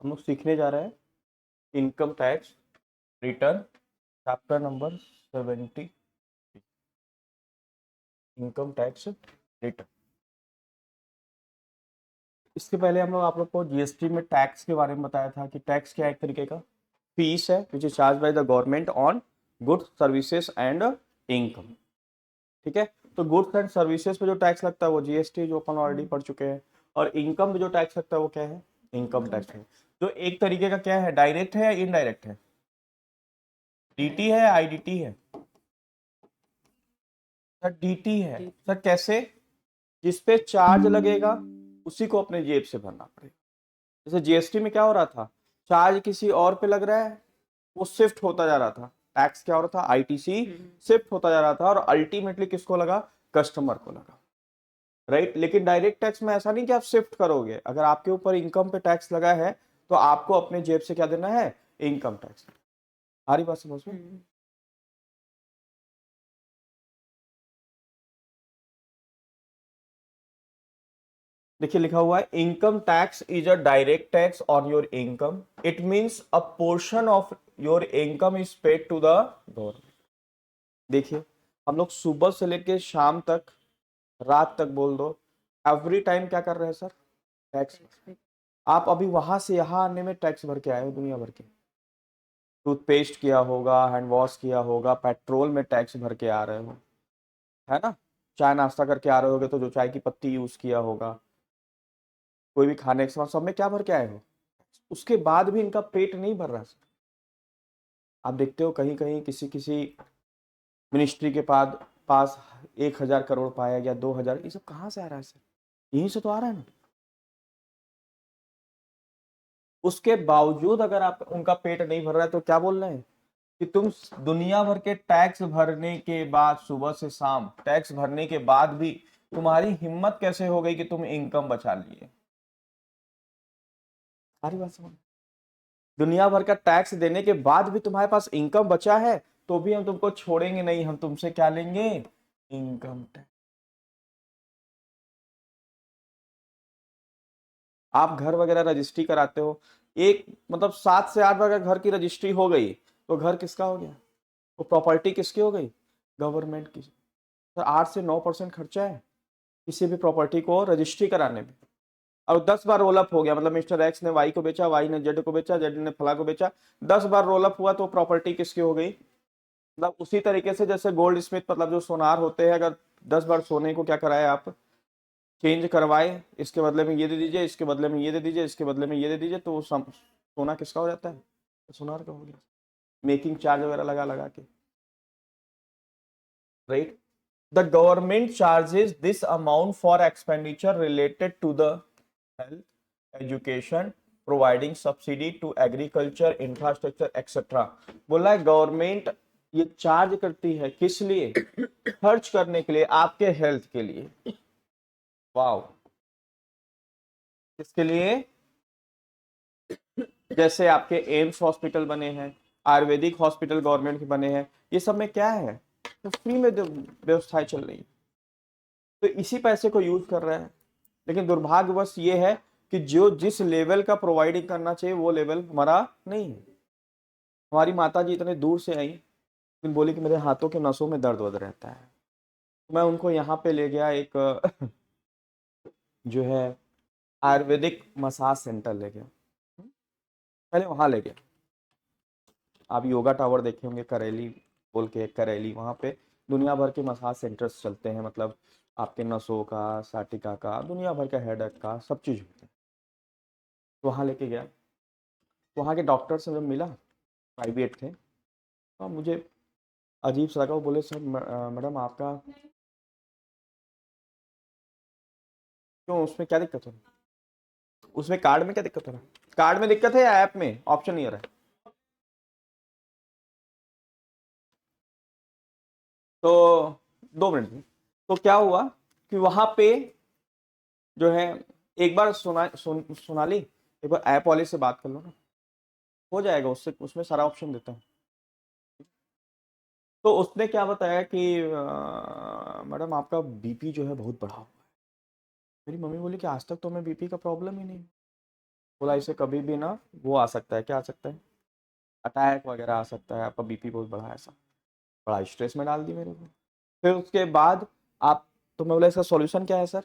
हम लोग सीखने जा रहे हैं income tax return chapter number 70 income tax return. इसके पहले हम लोग आप लोग को जीएसटी में टैक्स के बारे में बताया था कि टैक्स क्या एक तरीके का फीस है which is charge by the government on goods services and income. ठीक है, तो गुड्स एंड सर्विसेज पे जो टैक्स लगता है वो जीएसटी जो अपन ऑलरेडी पढ़ चुके हैं, और इनकम पे जो टैक्स लगता है वो क्या है, इनकम टैक्स है। जो एक तरीके का क्या है, डायरेक्ट है या इनडायरेक्ट है, डीटी है या आईडीटी है? सर डीटी है। सर कैसे? जिस पे चार्ज लगेगा उसी को अपने जेब से भरना पड़ेगा। जैसे जीएसटी में क्या हो रहा था, चार्ज किसी और पे लग रहा है, वो शिफ्ट होता जा रहा था, टैक्स क्या हो रहा था, आईटीसी शिफ्ट होता जा रहा था, और अल्टीमेटली किसको लगा, कस्टमर को लगा, राइट। लेकिन डायरेक्ट टैक्स में ऐसा नहीं कि आप शिफ्ट करोगे, अगर आपके ऊपर इनकम पे टैक्स लगा है तो आपको अपने जेब से क्या देना है, इनकम टैक्स। आ रही बात समझ में? देखिए लिखा हुआ है income tax is a direct tax on your income, it means a portion of your income is paid to the government. देखिए हम लोग सुबह से लेके शाम तक, रात तक बोल दो, एवरी टाइम क्या कर रहे हैं सर, टैक्स। आप अभी वहां से यहाँ आने में टैक्स भर के आए हो दुनिया भर के, टूथपेस्ट किया होगा, हैंड वॉश किया होगा, पेट्रोल में टैक्स भर के आ रहे हो, है ना। चाय नाश्ता करके आ रहे होगे तो जो चाय की पत्ती यूज किया होगा, कोई भी खाने के साथ सब में क्या भर के आए हो, उसके बाद भी इनका पेट नहीं भर रहा। आप देखते हो कहीं कहीं किसी किसी मिनिस्ट्री के पास 1,000 करोड़ पाया गया, 2,000, ये सब कहाँ से आ रहा है सर, यहीं से तो आ रहा है ना। उसके बावजूद अगर आप उनका पेट नहीं भर रहा है तो क्या बोल रहे हैं कि तुम दुनिया भर के टैक्स भरने के बाद, सुबह से शाम टैक्स भरने के बाद भी तुम्हारी हिम्मत कैसे हो गई कि तुम इनकम बचा लिए। सारी बात समझ, दुनिया भर का टैक्स देने के बाद भी तुम्हारे पास इनकम बचा है, तो भी हम तुमको छोड़ेंगे नहीं, हम तुमसे क्या लेंगे, इनकम टैक्स। आप घर वगैरह रजिस्ट्री कराते हो, एक मतलब 7 से 8 बार अगर घर की रजिस्ट्री हो गई तो घर किसका हो गया, वो प्रॉपर्टी किसकी हो गई, गवर्नमेंट की। तो 8 से 9% खर्चा है किसी भी प्रॉपर्टी को रजिस्ट्री कराने में। और 10 बार रोलअप हो गया, मतलब मिस्टर एक्स ने वाई को बेचा, वाई ने जेड को बेचा, जेड ने फला को बेचा, 10 बार रोलअप हुआ तो प्रॉपर्टी किसकी हो गई। मतलब उसी तरीके से जैसे गोल्ड स्मिथ, मतलब जो सोनार होते हैं, अगर 10 बार सोने को क्या कराए आप, चेंज करवाए, इसके बदले में ये दे दीजिए, इसके बदले में ये दे दीजिए, इसके बदले में ये दे दीजिए, तो सोना किसका हो जाता है, सोनार का हो गया, मेकिंग चार्ज वगैरह लगा लगा के, right. The government charges this amount for expenditure related to the health education providing subsidy to agriculture infrastructure etcetera. बोला है गवर्नमेंट ये चार्ज करती है किस लिए, खर्च करने के लिए, आपके हेल्थ के लिए। वाओ, किसके लिए, जैसे आपके एम्स हॉस्पिटल बने हैं, आयुर्वेदिक हॉस्पिटल गवर्नमेंट के बने हैं, ये सब में क्या है, तो फ्री में जो व्यवस्थाएं चल रही है, तो इसी पैसे को यूज कर रहे हैं। लेकिन दुर्भाग्यवश ये है कि जो जिस लेवल का प्रोवाइडिंग करना चाहिए वो लेवल हमारा नहीं है। हमारी माता जी इतने दूर से आई, लेकिन बोली कि मेरे हाथों के नसों में दर्द वर्द रहता है, तो मैं उनको यहाँ पे ले गया एक जो है आयुर्वेदिक मसाज सेंटर ले गया, पहले वहां ले गया। आप योगा टावर देखे होंगे, करेली बोल के एक करेली, वहां पे दुनिया भर के मसाज सेंटर्स चलते हैं, मतलब आपके नसों का, साटिका का, दुनिया भर का हेडेक का सब चीज होता है। तो वहां लेके गया, वहां के डॉक्टर से जब मिला, प्राइवेट थे, तो मुझे अजीब सा लगा। वो बोले सर मैडम आपका क्यों, उसमें क्या दिक्कत हो रहा है, उसमें कार्ड में क्या दिक्कत हो रहा है, कार्ड में दिक्कत है या ऐप में ऑप्शन नहीं आ रहा है। तो 2 मिनट में, तो क्या हुआ कि वहां पे जो है, एक बार सोनाली एक बार ऐप वाले से बात कर लो ना, हो जाएगा, उससे उसमें सारा ऑप्शन देता है। तो उसने क्या बताया कि मैडम आपका बीपी जो है बहुत बढ़ा हुआ है। मेरी मम्मी बोली कि आज तक तो हमें बीपी का प्रॉब्लम ही नहीं। बोला इसे कभी भी ना वो आ सकता है, क्या आ सकता है, अटैक वगैरह आ सकता है, आपका बीपी बहुत बढ़ा है, ऐसा बड़ा स्ट्रेस में डाल दी मेरे को। फिर उसके बाद आप, तो मैं बोला इसका सॉल्यूशन क्या है सर।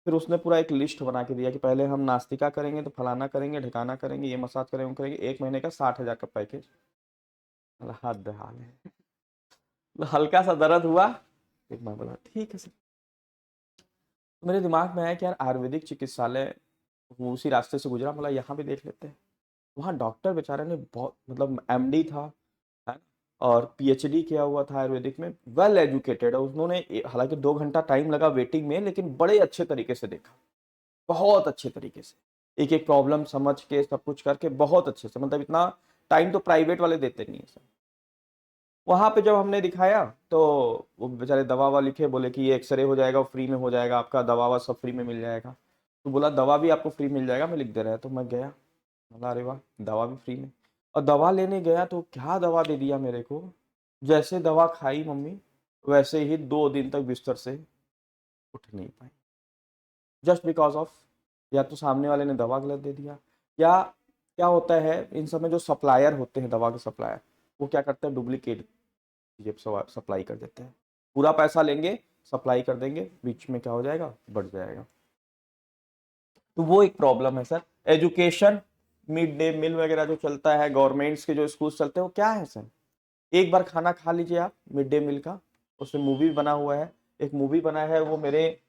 फिर उसने पूरा एक लिस्ट बना के दिया कि पहले हम नास्तिका करेंगे तो फलाना करेंगे, ढिकाना करेंगे, ये मसाज करेंगे, वो करेंगे, 1 महीने का 60,000 का पैकेज। हद हाल है। हल्का सा दर्द हुआ, एक बार बोला ठीक है सर। तो मेरे दिमाग में आया कि यार आयुर्वेदिक चिकित्सालय, वो उसी रास्ते से गुजरा, बोला यहाँ भी देख लेते हैं। वहाँ डॉक्टर बेचारे ने बहुत, मतलब एमडी था, है ना, और पीएचडी किया हुआ था आयुर्वेदिक में, वेल एजुकेटेड है। उन्होंने हालांकि 2 घंटा टाइम लगा वेटिंग में, लेकिन बड़े अच्छे तरीके से देखा, बहुत अच्छे तरीके से, एक एक प्रॉब्लम समझ के सब कुछ करके बहुत अच्छे से, मतलब इतना टाइम तो प्राइवेट वाले देते नहीं है सर। वहां पे जब हमने दिखाया तो वो बेचारे दवा ववा लिखे, बोले कि ये एक्सरे हो जाएगा, फ्री में हो जाएगा आपका, दवा वा सब फ्री में मिल जाएगा। तो बोला दवा भी आपको फ्री मिल जाएगा, मैं लिख दे रहा है। तो मैं गया, बोला अरे वाह, दवा भी फ्री में। और दवा लेने गया तो क्या दवा दे दिया मेरे को, जैसे दवा खाई मम्मी, वैसे ही 2 दिन तक बिस्तर से उठ नहीं पाई, जस्ट बिकॉज ऑफ, या तो सामने वाले ने दवा गलत दे दिया, या क्या होता है इन सब में जो सप्लायर होते हैं, दवा के सप्लायर, वो क्या करते हैं, डुप्लीकेट चीजें सप्लाई कर देते हैं। पूरा पैसा लेंगे, सप्लाई कर देंगे, बीच में क्या हो जाएगा, बढ़ जाएगा। तो वो एक प्रॉब्लम है sir. Education, mid day meal वगैरह जो चलता है, गवर्नमेंट्स के जो स्कूल चलते हैं, वो क्या है सर, एक बार खाना खा लीजिए आप मिड डे मील का, उसमें मूवी बना हुआ है, एक मूवी बना है, वो मेरे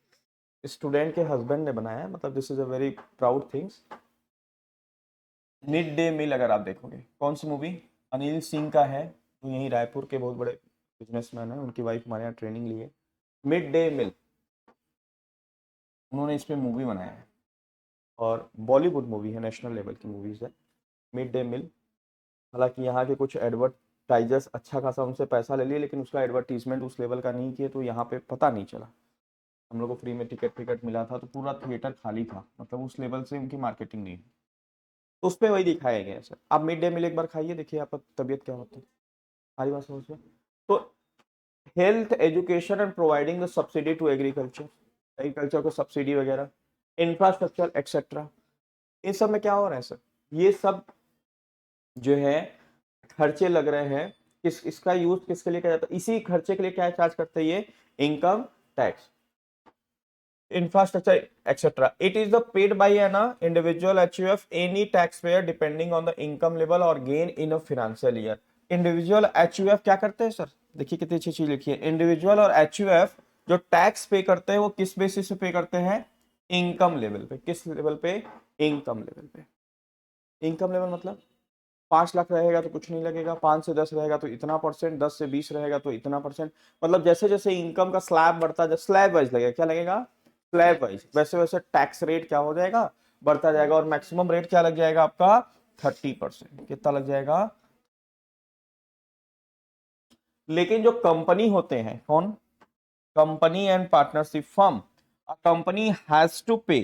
स्टूडेंट के हस्बैंड ने बनाया है, मतलब this is a very proud things. Mid day meal अगर आप देखोगे, कौन सी मूवी, अनिल सिंह का है, तो यहीं रायपुर के बहुत बड़े बिजनेसमैन है, उनकी वाइफ हमारे यहाँ ट्रेनिंग ली है। मिड डे मील, उन्होंने इस पे मूवी बनाया है, और बॉलीवुड मूवी है, नेशनल लेवल की मूवीज है मिड डे मील। हालांकि यहाँ के कुछ एडवर्टाइजर्स अच्छा खासा उनसे पैसा ले लिए, लेकिन उसका एडवर्टीजमेंट उस लेवल का नहीं किए, तो यहाँ पे पता नहीं चला। हम लोग को फ्री में टिकट टिकट मिला था, तो पूरा थिएटर खाली था, मतलब उस लेवल से उनकी मार्केटिंग नहीं है। तो उस पर वही दिखाया गया है सर। आप मिड डे मील एक बार खाइए, देखिए आपका तबीयत क्या होती है, सारी बात समझ में। तो health education and providing the subsidy to agriculture, agriculture को सब्सिडी वगैरह, इंफ्रास्ट्रक्चर एक्सेट्रा, इन सब में क्या हो रहा है सर, ये सब जो है खर्चे लग रहे हैं, किस इसका यूज किसके लिए किया जाता है, इसी खर्चे के लिए क्या चार्ज करते हैं ये, income tax, infrastructure etc. It is the paid by an individual HUF any taxpayer depending on the income level or gain in a financial year. Individual HUF क्या करते हैं सर, देखिए कितनी अच्छी चीज लिखी है, इंडिविजुअल और HUF जो टैक्स पे करते हैं वो किस बेसिस पे पे करते हैं, इनकम लेवल पे। किस लेवल पे, इनकम लेवल पे। इनकम लेवल मतलब 5 लाख रहेगा तो कुछ नहीं लगेगा, 5 से 10 रहेगा तो इतना परसेंट, 10 से 20 रहेगा तो इतना परसेंट, मतलब जैसे जैसे इनकम का स्लैब बढ़ता जाए, स्लैब वाइज लगेगा, क्या लगेगा, स्लैब वाइज, वैसे वैसे टैक्स रेट क्या हो जाएगा, बढ़ता जाएगा, और मैक्सिमम रेट क्या लग जाएगा आपका, 30%। कितना लग जाएगा। लेकिन जो कंपनी होते हैं, कौन, company and partnership firm, a company has to pay,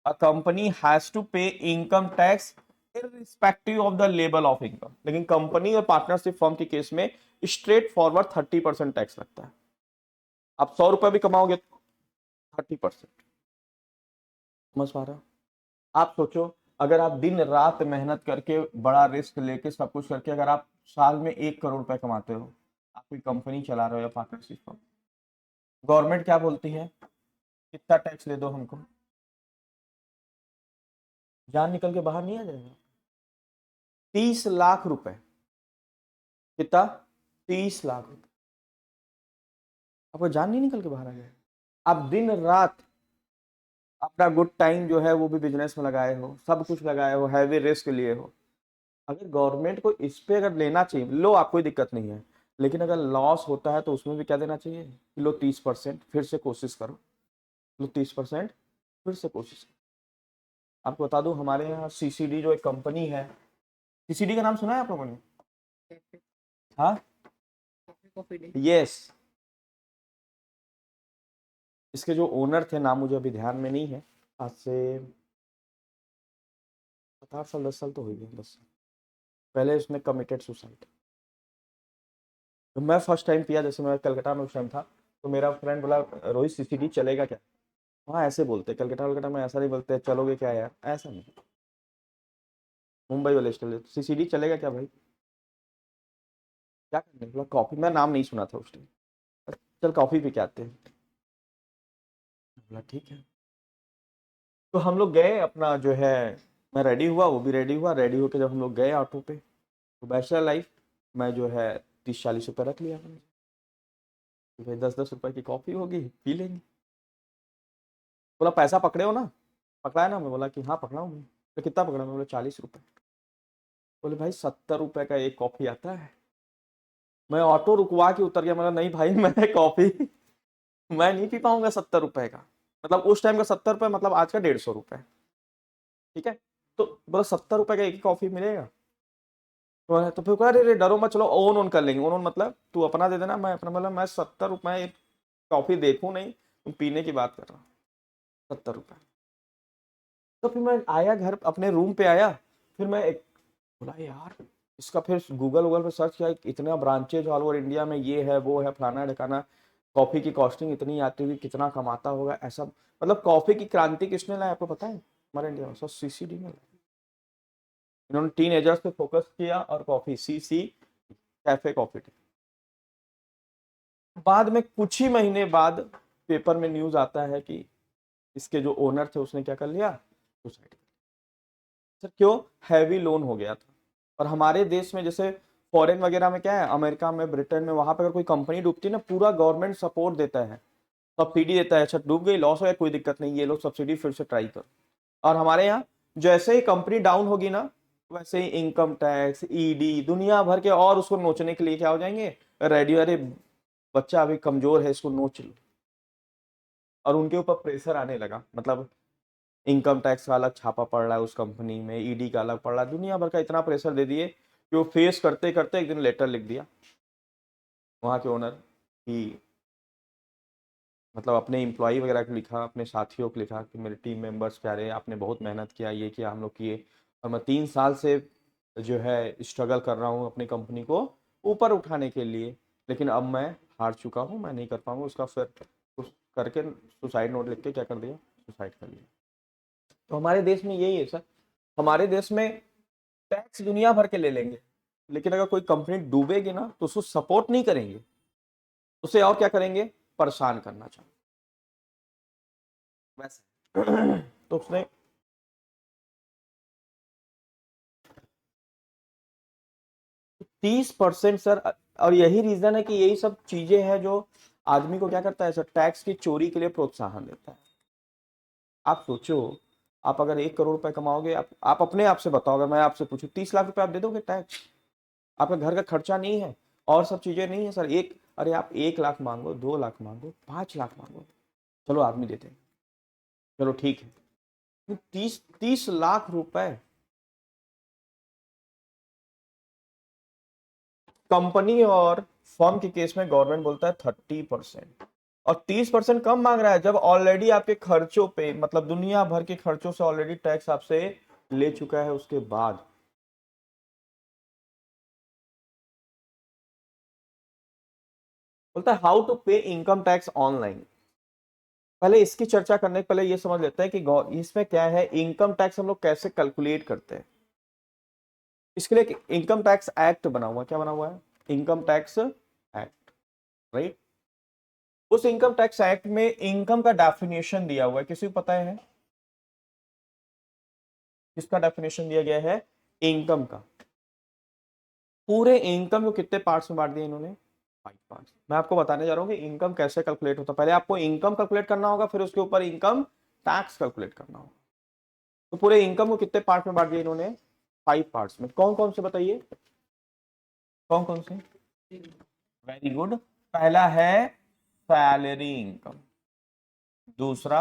a company has to pay income tax irrespective of the level of income। लेकिन कंपनी और पार्टनरशिप फर्म के केस में स्ट्रेट फॉरवर्ड 30% टैक्स लगता है। आप 100 रुपए भी कमाओगे तो 30%। समझ पा रहे हो। आप सोचो, अगर आप दिन रात मेहनत करके बड़ा रिस्क लेके सब कुछ करके अगर आप साल में 1 करोड़ रुपए कमाते हो, आप कोई कंपनी चला रहे हो या पार्टनरशिप फर्म, गवर्नमेंट क्या बोलती है, कितना टैक्स ले दो हमको, जान निकल के बाहर नहीं आ जाएगा। 30 लाख रुपए, कितना, 30 लाख रुपए, आपको जान नहीं निकल के बाहर आ गया। आप दिन रात अपना गुड टाइम जो है वो भी बिजनेस में लगाए हो, सब कुछ लगाए हो, हैवी रिस्क लिए हो। अगर गवर्नमेंट को इस पे अगर लेना चाहिए, लो आप, कोई दिक्कत नहीं है, लेकिन अगर लॉस होता है तो उसमें भी क्या देना चाहिए, लो 30%, फिर से कोशिश करो, लो 30%, फिर से कोशिश करो। आपको बता दूं, हमारे यहाँ सीसीडी जो एक कंपनी है, सीसीडी का नाम सुना है आप लोगों ने, हाँ, यस, इसके जो ओनर थे, नाम मुझे अभी ध्यान में नहीं है, आज से 7 8 साल 10 साल तो हो गए, 10 साल पहले उसने कमिटेड सुसाइड। तो मैं फर्स्ट टाइम पिया, जैसे मैं कलकत्ता में उस टाइम था, तो मेरा फ्रेंड बोला रोहित सीसीडी चलेगा क्या, वहाँ ऐसे बोलते हैं, कलकत्ता वलकत्ता में ऐसा नहीं बोलते चलोगे क्या यार, ऐसा नहीं। मुंबई वाले स्टाइल सीसीडी चलेगा क्या भाई, क्या करने बोला कॉफी, मैं नाम नहीं सुना था उस टाइम, चल कॉफी पी के आते हैं। बोला ठीक है। तो हम लोग गए अपना जो है, मैं रेडी हुआ, वो भी रेडी हुआ, रेडी होके जब हम लोग गए ऑटो पे, तो बैचलर लाइफ, मैं जो है 30-40 रुपये रख लिया मैंने कि भाई 10-10 रुपए की कॉफी होगी, पी लेंगे। बोला पैसा पकड़े हो ना, पकड़ा है ना, मैं बोला कि हाँ पकड़ा हूँ मैं। तो कितना पकड़ा, मैं बोला 40 रुपये। बोले भाई 70 रुपए का एक कॉफी आता है। मैं ऑटो रुकवा के उतर गया, मतलब नहीं भाई मैं कॉफी मैं नहीं पी पाऊंगा 70 रुपए का, मतलब उस टाइम का 70 रुपए मतलब आज का 150 रुपए। ठीक है, तो बोला 70 रुपए का एक कॉफी मिलेगा। तो फिर कहा अरे डरो मत, चलो ओन ओन कर लेंगे, ओन ओन मतलब तू अपना दे देना, मैं अपना, मतलब मैं 70 रुपए एक कॉफी देखूं नहीं, तुम पीने की बात कर रहा हूँ, 70 रुपए। तो फिर मैं आया घर, अपने रूम पे आया, फिर मैं एक बोला यार इसका, फिर गूगल वूगल पे सर्च किया, इतना ब्रांचेज ऑल ओवर इंडिया में, ये है वो है फलाना ढिकाना, कॉफी की कॉस्टिंग इतनी आती हुई, कितना कमाता होगा ऐसा, मतलब कॉफी की क्रांति किसने लाया आपको पता है हमारे इंडिया में, सर सीसीडी में लाया। इन्होंने टीन एजर्स पे फोकस किया और coffee, CC cafe coffee day. बाद में कुछ ही महीने बाद पेपर में न्यूज आता है कि इसके जो ओनर थे उसने क्या कर लिया, सुसाइड। सर क्यों, हैवी लोन हो गया था। और हमारे देश में जैसे फॉरेन वगैरह में क्या है, अमेरिका में, ब्रिटेन में, वहां पर अगर कोई कंपनी डूबती है ना, पूरा गवर्नमेंट सपोर्ट देता है, सब्सिडी देता है, अच्छा डूब गई, लॉस हो गया, कोई दिक्कत नहीं, ये लो सब्सिडी, फिर से ट्राई करो। और हमारे यहाँ जैसे ही कंपनी डाउन होगी ना, वैसे ही इनकम टैक्स, ईडी, दुनिया भर के और उसको नोचने के लिए क्या हो जाएंगे, रेडी, अरे बच्चा अभी कमजोर है, इसको नोच लो। और उनके ऊपर प्रेशर आने लगा, मतलब इनकम टैक्स का अलग छापा पड़ रहा है उस कंपनी में, ईडी का अलग पड़ रहा है, दुनिया भर का इतना प्रेशर दे दिए कि वो फेस करते करते एक दिन लेटर लिख दिया वहां के ओनर कि, मतलब अपने एम्प्लॉय वगैरह को लिखा, अपने साथियों को लिखा कि मेरे टीम मेंबर्स प्यारे, आपने बहुत मेहनत किया, ये किया, हम लोग किए, और मैं 3 साल से जो है स्ट्रगल कर रहा हूँ अपनी कंपनी को ऊपर उठाने के लिए, लेकिन अब मैं हार चुका हूँ, मैं नहीं कर पाऊंगा उसका, फिर उस करके सुसाइड नोट लिख के क्या कर दिया, सुसाइड कर लिया। तो हमारे देश में यही है सर, हमारे देश में टैक्स दुनिया भर के ले लेंगे, लेकिन अगर कोई कंपनी डूबेगी ना तो उसको सपोर्ट नहीं करेंगे, उसे और क्या करेंगे, परेशान करना चाहेंगे वैसे तो उसने 30% सर, और यही रीजन है कि यही सब चीजें हैं जो आदमी को क्या करता है सर, टैक्स की चोरी के लिए प्रोत्साहन देता है। आप सोचो, आप अगर 1 करोड़ रुपए कमाओगे, आप अपने आप से बताओ, अगर मैं आपसे पूछूं 30 लाख रुपए आप दे दोगे टैक्स, आपका घर का खर्चा नहीं है और सब चीजें नहीं है सर, एक, अरे आप 1 लाख मांगो, 2 लाख मांगो, 5 लाख मांगो, चलो आदमी देते हैं, चलो ठीक है, 30-30 लाख रुपए कंपनी और फर्म के केस में गवर्नमेंट बोलता है 30%, और 30% कम मांग रहा है जब ऑलरेडी आपके खर्चों पे, मतलब दुनिया भर के खर्चों से ऑलरेडी टैक्स आपसे ले चुका है उसके बाद। बोलता है हाउ टू पे इनकम टैक्स ऑनलाइन। पहले इसकी चर्चा करने के पहले ये समझ लेते हैं कि इसमें क्या है, इनकम टैक्स हम लोग कैसे कैलकुलेट करते हैं। इसके लिए इनकम टैक्स एक्ट बना हुआ है, क्या बना हुआ है, इनकम टैक्स एक्ट, राइट। उस इनकम टैक्स एक्ट में इनकम का डेफिनेशन दिया हुआ है, किसी को पता है किसका डेफिनेशन दिया गया है, इनकम का। पूरे इनकम को कितने पार्ट्स में बांट दिया इन्होंने, 5 पार्ट्स। मैं आपको बताने जा रहा हूँ कि इनकम कैसे कैलकुलेट होता है, पहले आपको इनकम कैलकुलेट करना होगा, फिर उसके ऊपर इनकम टैक्स कैलकुलेट करना होगा। तो पूरे इनकम को कितने पार्ट में बांट दिया इन्होंने, 5 पार्ट्स में, कौन कौन से बताइए, कौन कौन से, वेरी गुड। पहला है सैलरी इनकम, दूसरा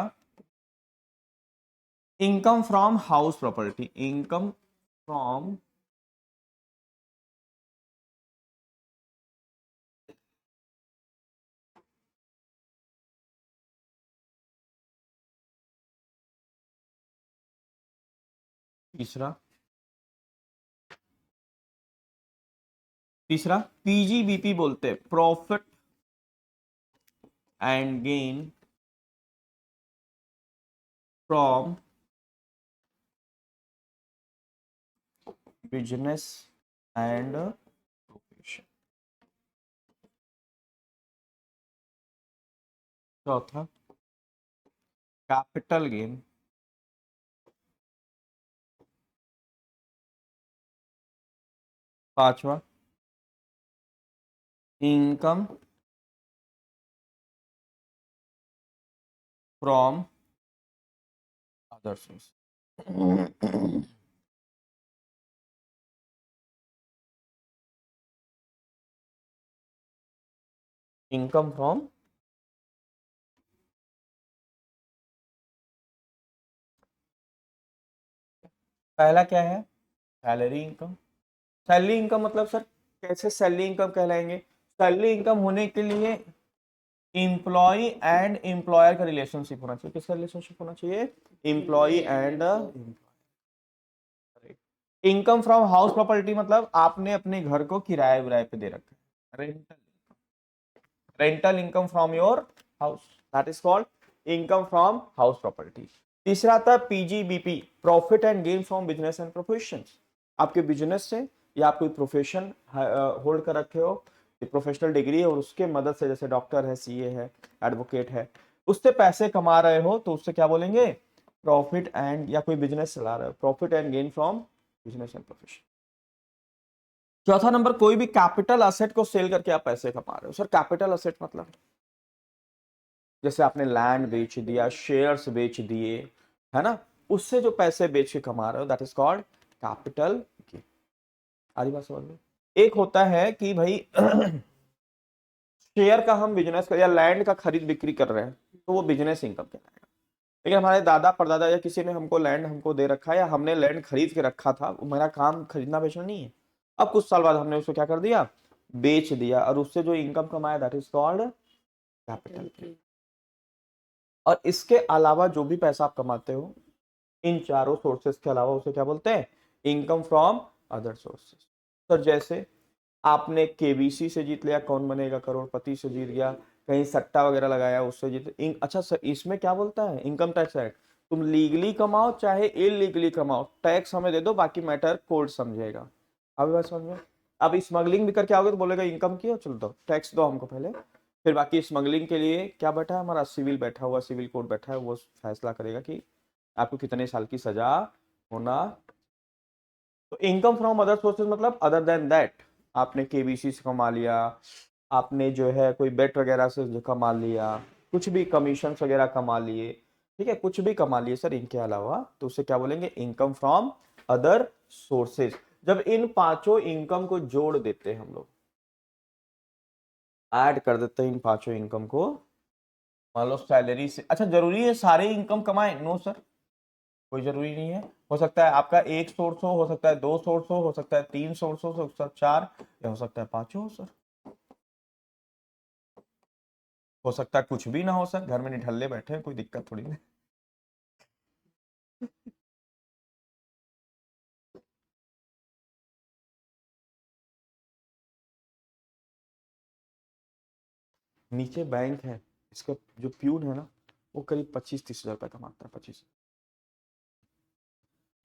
income from house property, income from, तीसरा, तीसरा पीजीबीपी बोलते हैं, profit and gain from business and profession. चौथा, कैपिटल गेन। पांचवा, income from other source. Income from, पहला क्या है, सैलरी इनकम। सैलरी इनकम मतलब सर कैसे सैलरी इनकम कहलाएंगे? सैलरी इनकम होने के लिए एम्प्लॉय एंड एम्प्लॉयर का रिलेशनशिप होना चाहिए। किसका रिलेशनशिप होना चाहिए? Employ and income from house property मतलब आपने अपने घर को किराए विराए पे दे रखा है, rental. Rental income from your house, that is called income from house property. तीसरा आता है PGBP, profit and gain from business and profession. आपके बिजनेस से या आप कोई प्रोफेशन होल्ड कर रखे हो, प्रोफेशनल डिग्री है और उसके मदद से, जैसे डॉक्टर है, सीए है, एडवोकेट है, उससे पैसे कमा रहे हो तो उससे क्या बोलेंगे? प्रॉफिट एंड, या कोई बिजनेस चला रहे हो, profit and gain from business and profession. चौथा नंबर, कोई भी कैपिटल असेट को सेल करके आप पैसे कमा रहे हो। सर कैपिटल असेट मतलब जैसे आपने लैंड बेच दिया, शेयर्स बेच दिए, है ना, उससे जो पैसे बेच के कमा रहे हो, that is called capital gain. आधी बात समझ में? एक होता है कि भाई शेयर का हम बिजनेस कर या लैंड का खरीद बिक्री कर रहे हैं, तो वो बिजनेस इनकम कहलाएगा। लेकिन हमारे दादा परदादा या किसी ने हमको लैंड हमको दे रखा है, या हमने लैंड खरीद के रखा था, मेरा काम खरीदना बेचना नहीं है, अब कुछ साल बाद हमने उसको क्या कर दिया? बेच दिया, और उससे जो इनकम कमाया, that is called capital gain. और इसके अलावा जो भी पैसा आप कमाते हो इन चारों सोर्सेस के अलावा, उसे क्या बोलते हैं? Income from other sources. तो जैसे आपने केबीसी से जीत लिया, कौन बनेगा करोड़पति से जीत गया, कहीं सट्टा वगैरह लगाया उससे जीत, अच्छा सर इसमें क्या बोलता है इनकम टैक्स एक्ट? तुम लीगली कमाओ चाहे इलीगली कमाओ, टैक्स हमें दे दो, बाकी मैटर कोर्ट समझेगा। अब बात समझ में? अब स्मगलिंग भी करके आओगे तो बोलेगा इनकम की हो, चलो दो टैक्स दो हमको पहले, फिर बाकी स्मगलिंग के लिए क्या बैठा है हमारा? सिविल बैठा हुआ, सिविल कोर्ट बैठा है, वो फैसला करेगा कि आपको कितने साल की सजा होना। तो इनकम फ्रॉम अदर सोर्सेज मतलब अदर देन दैट, आपने केबीसी से कमा लिया, आपने जो है कोई बेट वगैरह से जो कमा लिया, कुछ भी कमीशन वगैरह कमा लिए, ठीक है, कुछ भी कमा लिए सर इनके अलावा, तो उसे क्या बोलेंगे? Income from other sources. जब इन पांचों इनकम को जोड़ देते हैं हम लोग, ऐड कर देते हैं इन पांचों इनकम को, मान लो सैलरी से, अच्छा जरूरी है सारे इनकम कमाएं? नो सर, कोई जरूरी नहीं है। हो सकता है आपका एक सोर्स हो सकता है दो सोर्स हो सकता है तीन सोर्स हो सकता है चार, या हो सकता है पांचों हो सर। हो सकता है कुछ भी ना हो सर, घर में निठल्ले बैठे हैं, कोई दिक्कत थोड़ी नहीं। नीचे बैंक है, इसका जो प्यून है ना, वो करीब 25-30 हजार रुपये कमाता है, 25।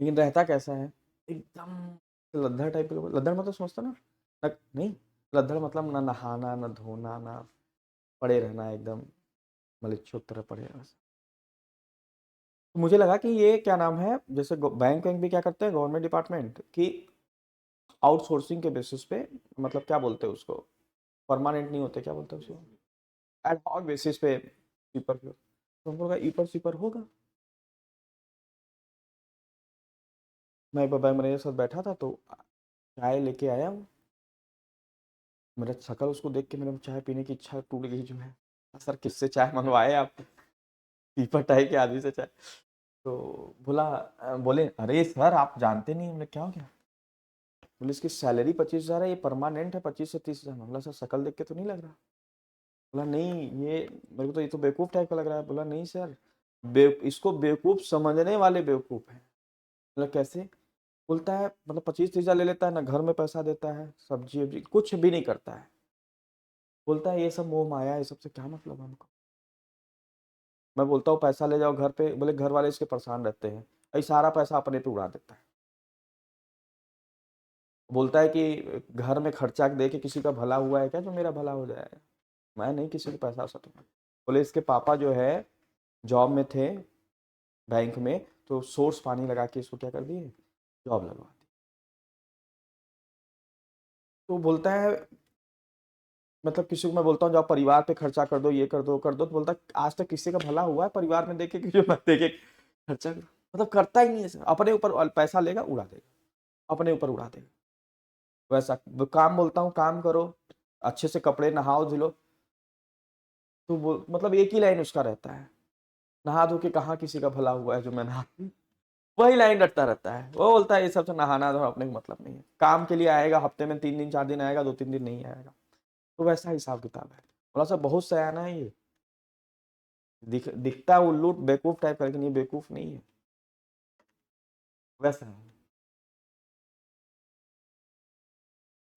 लेकिन रहता कैसा है? एकदम लद्दड़ टाइप का। लद्दड़ मतलब समझता ना? नहीं, लद्दड़ मतलब ना नहाना ना धोना ना, पड़े रहना एकदम मलिच्छों की तरह पड़े रहना। तो मुझे लगा कि ये क्या नाम है, जैसे बैंक वैंक भी क्या करते हैं गवर्नमेंट डिपार्टमेंट की, आउटसोर्सिंग के बेसिस पे, मतलब क्या बोलते हैं उसको, परमानेंट नहीं होते, क्या बोलते हैं उसको, एड हॉक बेसिस पे स्वीपर पे। तो हमको लगा ईपर स्वीपर होगा। मैं एक बार बैंक मैनेजर के साथ बैठा था तो चाय लेके आया वो, मेरा शक्ल उसको देख के मेरे चाय पीने की इच्छा टूट गई जो है। सर किससे चाय मंगवाए आप? पीपर टाई के आदमी से चाय? तो बोला, बोले अरे सर आप जानते नहीं। हमने क्या हो गया? बोले इसकी सैलरी 25 हजार है, ये परमानेंट है, 25 से 30 हजार। बोला सर शक्ल देख के तो नहीं लग रहा। बोला नहीं, ये मेरे को तो ये तो बेवकूफ टाइप का लग रहा है। बोला नहीं सर, इसको बेवकूफ समझने वाले बेवकूफ है। मतलब कैसे? बोलता है मतलब 25-30 हजार ले लेता है ना, घर में पैसा देता है, सब्जी वब्जी कुछ भी नहीं करता है। बोलता है ये सब मोह माया, ये सबसे क्या मतलब हमको। मैं बोलता हूँ पैसा ले जाओ घर पे, बोले घर वाले इसके परेशान रहते हैं, ये सारा पैसा अपने पे उड़ा देता है। बोलता है कि घर में खर्चा दे के किसी का भला हुआ है क्या जो मेरा भला हो जाएगा? मैं नहीं किसी को पैसा वैसा दूंगा। बोले इसके पापा जो है जॉब में थे बैंक में, तो सोर्स पानी लगा के इसको क्या कर दिए, जॉब लगवा दी। तो बोलता है मतलब किसी को मैं बोलता हूँ जाओ परिवार पे खर्चा कर दो, ये कर दो कर दो, तो बोलता है आज तक किसी का भला हुआ है परिवार में देखे कि जो मैं देखे खर्चा मतलब करता ही नहीं है, अपने ऊपर पैसा लेगा उड़ा देगा, अपने ऊपर उड़ा देगा। वैसा काम बोलता हूँ काम करो, अच्छे से कपड़े नहाओ धुलो, तो वो मतलब एक ही लाइन उसका रहता है, नहा धो के कहाँ किसी का भला हुआ है जो मैं नहा, वही लाइन रटता रहता है। वो बोलता है ये सब से नहाना धोना अपने को मतलब नहीं है, काम के लिए आएगा हफ्ते में 3 दिन 4 दिन आएगा, 2 3 दिन नहीं आएगा। तो वैसा हिसाब किताब है। थोड़ा सा बहुत सयाना है ये, दिखता है उल्लू बेवकूफ टाइप का, लेकिन ये बेवकूफ नहीं है, वैसा है।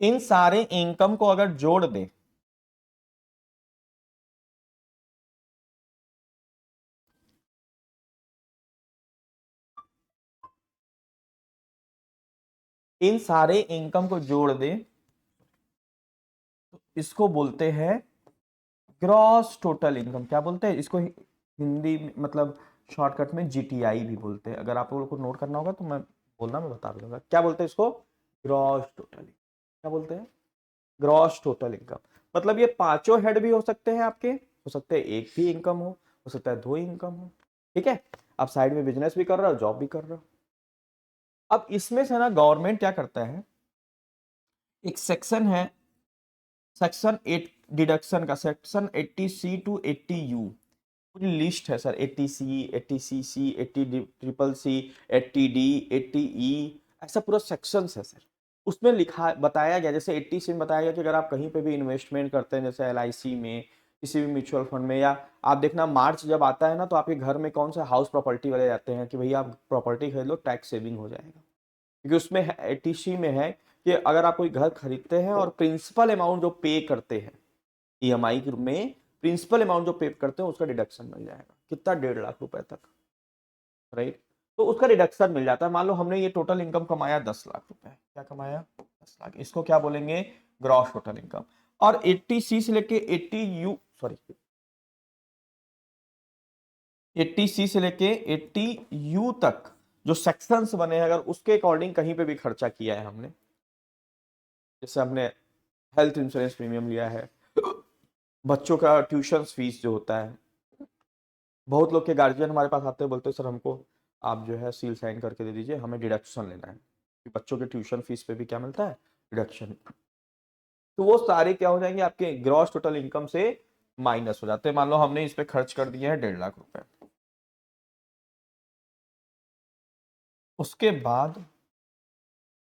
इन सारे इनकम को अगर जोड़ दे, इन सारे इनकम को जोड़ दे तो इसको बोलते हैं ग्रॉस टोटल इनकम। क्या बोलते हैं इसको हिंदी में, मतलब शॉर्टकट में जीटीआई भी बोलते हैं। अगर आप लोगों को नोट करना होगा तो मैं बोलना, मैं बता दूंगा क्या बोलते हैं इसको, ग्रॉस टोटल। क्या बोलते हैं, ग्रॉस टोटल इनकम। मतलब ये पांचों हेड भी हो सकते हैं आपके, हो सकते हैं एक भी इनकम हो सकता है 2 इनकम हो, ठीक है। आप साइड में बिजनेस भी कर रहे हो, जॉब भी कर रहे हो। अब इसमें से ना गवर्नमेंट क्या करता है, एक सेक्शन है, सेक्शन 8 डिडक्शन का, सेक्शन 80C टू 80U, पूरी लिस्ट है sir, 80C 80CC 80CCC 80D 80E, ऐसा पूरा सेक्शन है सर। उसमें लिखा बताया गया, जैसे 80C में बताया गया कि अगर आप कहीं पे भी इन्वेस्टमेंट करते हैं, जैसे LIC में, किसी भी म्यूचुअल फंड में, या आप देखना मार्च जब आता है ना तो आपके घर में कौन सा हाउस प्रॉपर्टी वाले जाते हैं कि भैया आप प्रॉपर्टी खरीद लो, टैक्स सेविंग हो जाएगा। क्योंकि उसमें 80C में है कि अगर आप कोई घर खरीदते हैं और प्रिंसिपल अमाउंट जो पे करते हैं EMI में, प्रिंसिपल अमाउंट जो पे करते हैं उसका डिडक्शन मिल जाएगा, कितना 1.5 लाख रुपए तक, राइट। तो उसका डिडक्शन मिल जाता है। मान लो हमने ये टोटल इनकम कमाया 10 लाख रुपए, क्या कमाया 10 लाख, इसको क्या बोलेंगे, ग्रॉस टोटल इनकम। और 80C से लेके 80C से लेके 80U तक जो सेक्शंस बने हैं, अगर उसके अकॉर्डिंग कहीं पे भी खर्चा किया है हमने, जैसे हमने हेल्थ इंश्योरेंस प्रीमियम लिया है, बच्चों का ट्यूशन फीस जो होता है, बहुत लोग के गार्जियन हमारे पास आते हैं, बोलते हैं सर हमको आप जो है सील साइन करके दे दीजिए, हमें डिडक्शन लेना है कि बच्चों के ट्यूशन फीस पे भी क्या मिलता है, डिडक्शन। तो वो सारे क्या हो जाएंगे आपके ग्रॉस टोटल इनकम से माइनस हो जाते हैं। मान लो हमने इस पे खर्च कर दिए हैं 1.5 लाख रुपए, उसके बाद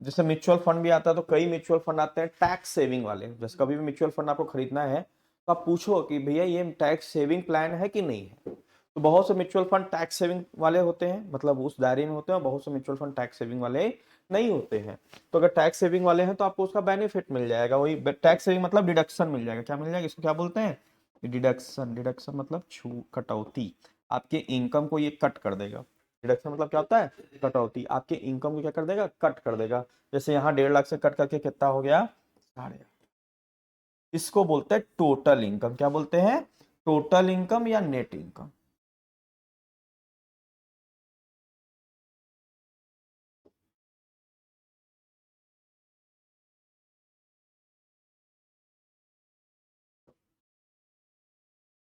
जैसे म्यूचुअल फंड भी आता है, तो कई म्यूचुअल फंड आते हैं टैक्स सेविंग वाले। जैसे कभी भी म्यूचुअल फंड आपको खरीदना है तो आप पूछो कि भैया ये टैक्स सेविंग प्लान है कि नहीं है। तो बहुत से म्यूचुअल फंड टैक्स सेविंग वाले होते हैं, मतलब उस दायरे में होते हैं, और बहुत से म्यूचुअल फंड टैक्स सेविंग वाले नहीं होते हैं। तो अगर टैक्स सेविंग वाले हैं तो आपको उसका बेनिफिट मिल जाएगा, वही टैक्स सेविंग मतलब डिडक्शन मिल जाएगा। क्या मिल जाएगा, इसको क्या बोलते हैं, डिडक्शन। डिडक्शन मतलब छू कटौती, आपके इनकम को ये कट कर देगा। डिडक्शन मतलब क्या होता है, कटौती, आपके इनकम को क्या कर देगा, कट कर देगा। जैसे यहाँ 1.5 लाख से कट करके कितना हो गया, 8.5। इसको बोलते हैं टोटल इनकम। क्या बोलते हैं, टोटल इनकम या नेट इनकम।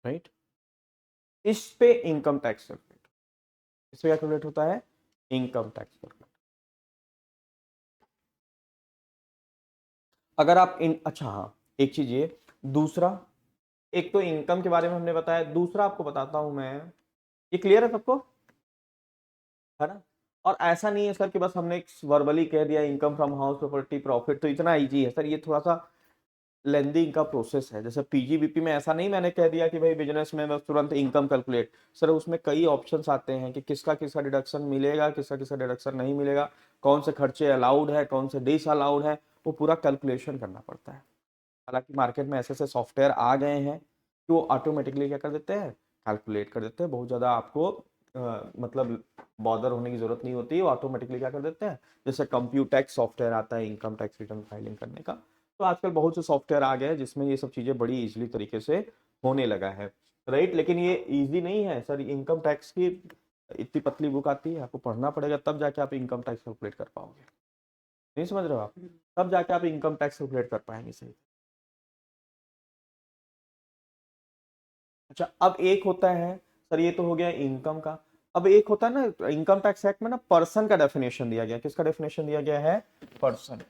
राइट। इस पे इनकम टैक्स कैलकुलेट, इस पे क्या कैलकुलेट होता है, इनकम टैक्स कैलकुलेट। अगर आप इन, अच्छा हाँ, एक चीज ये, दूसरा, एक तो इनकम के बारे में हमने बताया, दूसरा आपको बताता हूं मैं, ये क्लियर है सबको, है ना। और ऐसा नहीं है सर कि बस हमने वर्बली कह दिया income from house property profit तो इतना इजी है सर, ये थोड़ा सा लेंदी का प्रोसेस है। जैसे PGBP में ऐसा नहीं मैंने कह दिया कि भाई बिजनेस में बस तुरंत इनकम कैलकुलेट, सर उसमें कई ऑप्शंस आते हैं कि किसका किसका डिडक्शन मिलेगा, किसका किसका डिडक्शन नहीं मिलेगा, कौन से खर्चे अलाउड है, कौन से डिस अलाउड है, वो पूरा कैलकुलेशन करना पड़ता है। हालांकि मार्केट में ऐसे ऐसे सॉफ्टवेयर आ गए हैं कि वो ऑटोमेटिकली क्या कर देते हैं, कैलकुलेट कर देते हैं, बहुत ज़्यादा आपको मतलब बॉदर होने की जरूरत नहीं होती, ऑटोमेटिकली क्या कर देते हैं। जैसे कंप्यूटेक्स सॉफ्टवेयर आता है इनकम टैक्स रिटर्न फाइलिंग करने का, तो आजकल बहुत से सॉफ्टवेयर आ गए हैं जिसमें ये सब चीज़ें बड़ी इजीली तरीके से होने लगा है, राइट। लेकिन ये इजी नहीं है सर, इनकम टैक्स की इतनी पतली बुक आती है, आपको पढ़ना पड़ेगा तब जाके आप इनकम टैक्स कैलकुलेट कर पाओगे। नहीं समझ रहे हो आप, तब जाके आप इनकम टैक्स कैलकुलेट कर पाएंगे सही। अच्छा, अब एक होता है सर, ये तो हो गया इनकम का। अब एक होता है ना इनकम टैक्स एक्ट में ना, पर्सन का डेफिनेशन दिया गया। किसका डेफिनेशन दिया गया है? पर्सन।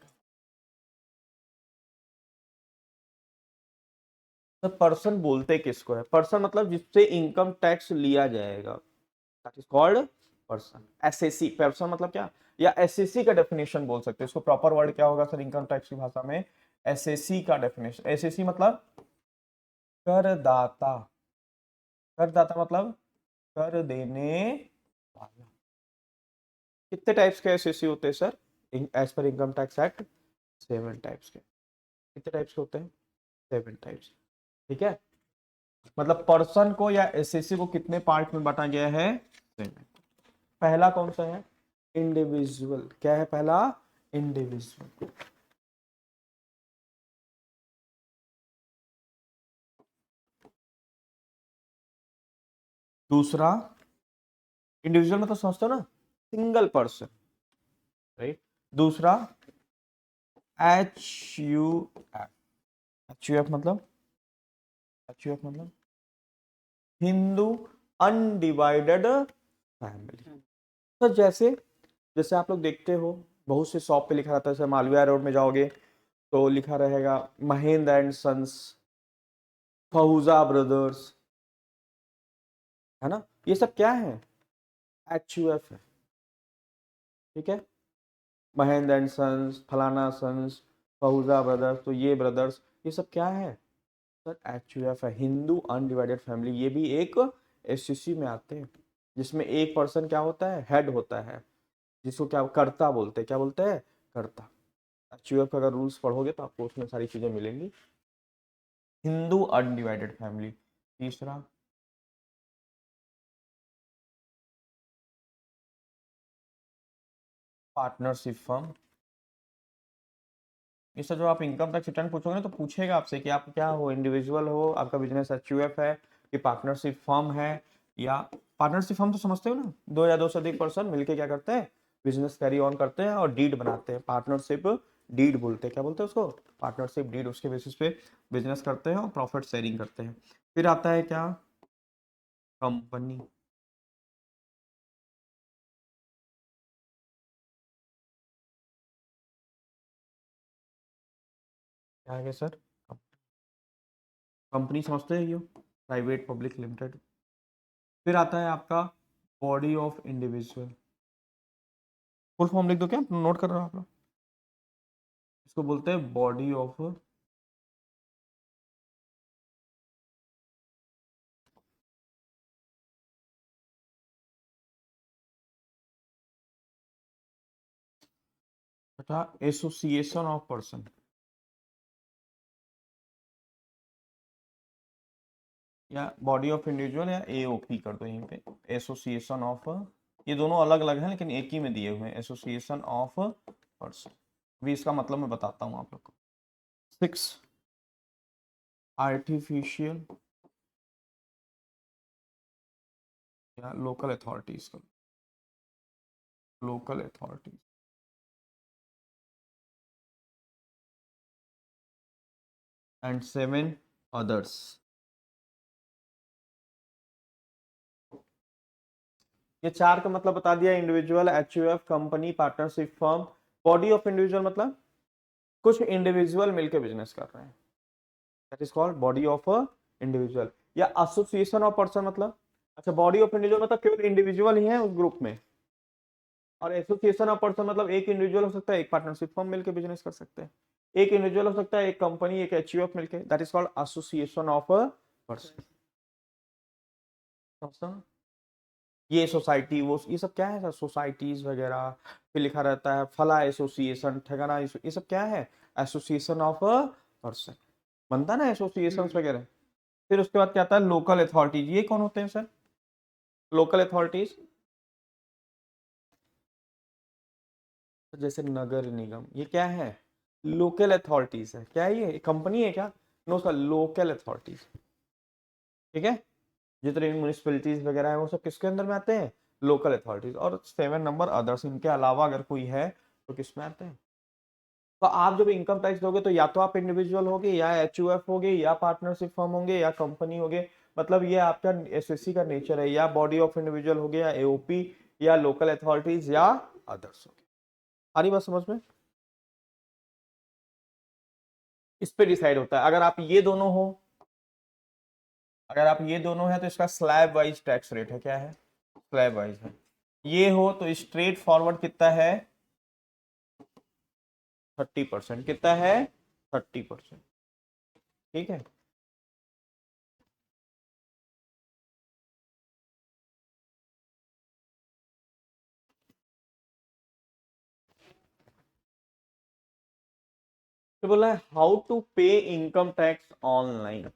तो पर्सन बोलते किसको है? पर्सन मतलब जिससे इनकम टैक्स लिया जाएगा, that is called person. SSC, person मतलब क्या, या एसएससी का डेफिनेशन बोल सकते हैं इसको। प्रॉपर वर्ड क्या होगा सर इनकम टैक्स की भाषा में? एसएससी का डेफिनेशन। एसएससी मतलब करदाता। करदाता मतलब कर देने वाला। कितने टाइप्स के एसएससी होते हैं sir as per income tax act? 7 types के। कितने टाइप्स के होते हैं? 7 टाइप्स। ठीक है, मतलब पर्सन को या एसएससी को कितने पार्ट में बांटा गया है? 7। पहला कौन सा है? इंडिविजुअल। क्या है पहला? इंडिविजुअल। दूसरा, इंडिविजुअल मतलब समझते हो ना, सिंगल पर्सन, राइट। दूसरा H U F. H U F मतलब, एच यू एफ मतलब हिंदू अनडिवाइडेड फैमिली। तो जैसे जैसे आप लोग देखते हो बहुत से शॉप पे लिखा रहता है, जैसे मालवीय रोड में जाओगे तो लिखा रहेगा महेंद्र एंड सन्स, फहुजा ब्रदर्स, है ना। ये सब क्या है? एच यू एफ है। ठीक है, महेंद्र एंड सन्स, फलाना सन्स, फहुजा ब्रदर्स, तो ये ब्रदर्स, ये सब क्या है सर? एच यू एफ है, हिंदू अनडिवाइडेड फैमिली। ये भी एक एससीसी में आते हैं, जिसमें एक पर्सन क्या होता है? हेड होता है, जिसको क्या कर्ता बोलते हैं। क्या बोलते हैं? कर्ता। एचयूएफ का अगर रूल्स पढ़ोगे तो आपको उसमें सारी चीजें मिलेंगी। Hindu undivided family. तीसरा, पार्टनरशिप फर्म। इससे जो आप इनकम टैक्स रिटर्न पूछोगे ना तो पूछेगा आपसे कि आप क्या हो, इंडिविजुअल हो, आपका बिजनेस एचयूएफ है, कि पार्टनरशिप फर्म है। या पार्टनरशिप फर्म तो समझते हो ना, दो या दो से अधिक पर्सन मिलके क्या करते हैं? बिजनेस कैरी ऑन करते हैं और डीड बनाते हैं। पार्टनरशिप डीड बोलते हैं। क्या बोलते हैं उसको? Partnership deed. उसके बेसिस पे बिजनेस करते हैं और प्रॉफिट शेयरिंग करते हैं। फिर आता है क्या? कंपनी। क्या है सर? कंपनी समझते हैं यो, प्राइवेट पब्लिक लिमिटेड। फिर आता है आपका body of individual. Full form लिख दो, क्या नोट कर रहे हो आप लोग? इसको बोलते हैं बॉडी ऑफ, तथा एसोसिएशन ऑफ पर्सन। या बॉडी ऑफ इंडिविजुअल या एओपी कर दो यहीं पे, एसोसिएशन ऑफ। ये दोनों अलग अलग हैं लेकिन एक ही में दिए हुए हैं, एसोसिएशन ऑफ पर्सन। अभी इसका मतलब मैं बताता हूँ आप लोग को। 6, आर्टिफिशियल या लोकल अथॉरिटीज का, लोकल अथॉरिटीज। And 7 others. ये 4 का मतलब बता दिया, individual, HUF, company, partnership firm. Body of individual मतलब कुछ इंडिविजुअल मिलकर बिजनेस कर रहे हैं, that is called body of individual. या एसोसिएशन ऑफ पर्सन मतलब, अच्छा बॉडी ऑफ इंडिविजुअल मतलब केवल इंडिविजुअल ही है उस ग्रुप में, और एसोसिएशन ऑफ पर्सन मतलब एक इंडिविजुअल हो सकता है, एक पार्टनरशिप फर्म मिलकर बिजनेस कर सकते हैं, एक इंडिविजुअल हो सकता है, एक कंपनी, एक एचयूएफ मिलकर, that is called association of person. समझता हूँ? ये सोसाइटी, वो ये सब क्या है सर? सोसाइटीज वगैरह। फिर लिखा रहता है फला एसोसिएशन, ठिकाना, ये सब क्या है? Association of person. बनता है ना एसोसिएशन वगैरह। फिर उसके बाद क्या आता है लोकल अथॉरिटीज। ये कौन होते हैं सर लोकल अथॉरिटीज? जैसे नगर निगम, ये क्या है लोकल अथॉरिटीज है। क्या है ये कंपनी है क्या? No sir, local authorities. ठीक है, जितने म्यूनिसिपैलिटीज वगैरह है वो सब किसके अंदर में आते हैं? Local authorities. और 7 नंबर अदर्स, इनके अलावा अगर कोई है तो किसमें आते हैं? तो आप जब इनकम टैक्स दोगे तो या तो आप इंडिविजुअल होगे, या एचयूएफ होगे, या पार्टनरशिप फर्म होंगे, या कंपनी होगे। मतलब ये आपका एसएससी का नेचर है, या बॉडी ऑफ इंडिविजुअल हो गया, या एओपी, या लोकल अथॉरिटीज, या अदर्स हो गए। आ रही बात समझ में? इस पे डिसाइड होता है। अगर आप ये दोनों हो, अगर आप ये दोनों है तो इसका स्लैब वाइज टैक्स रेट है। क्या है? स्लैब वाइज है। ये हो तो स्ट्रेट फॉरवर्ड कितना है? 30%। कितना है? 30%। ठीक है। तो बोला है हाउ टू पे इनकम टैक्स ऑनलाइन,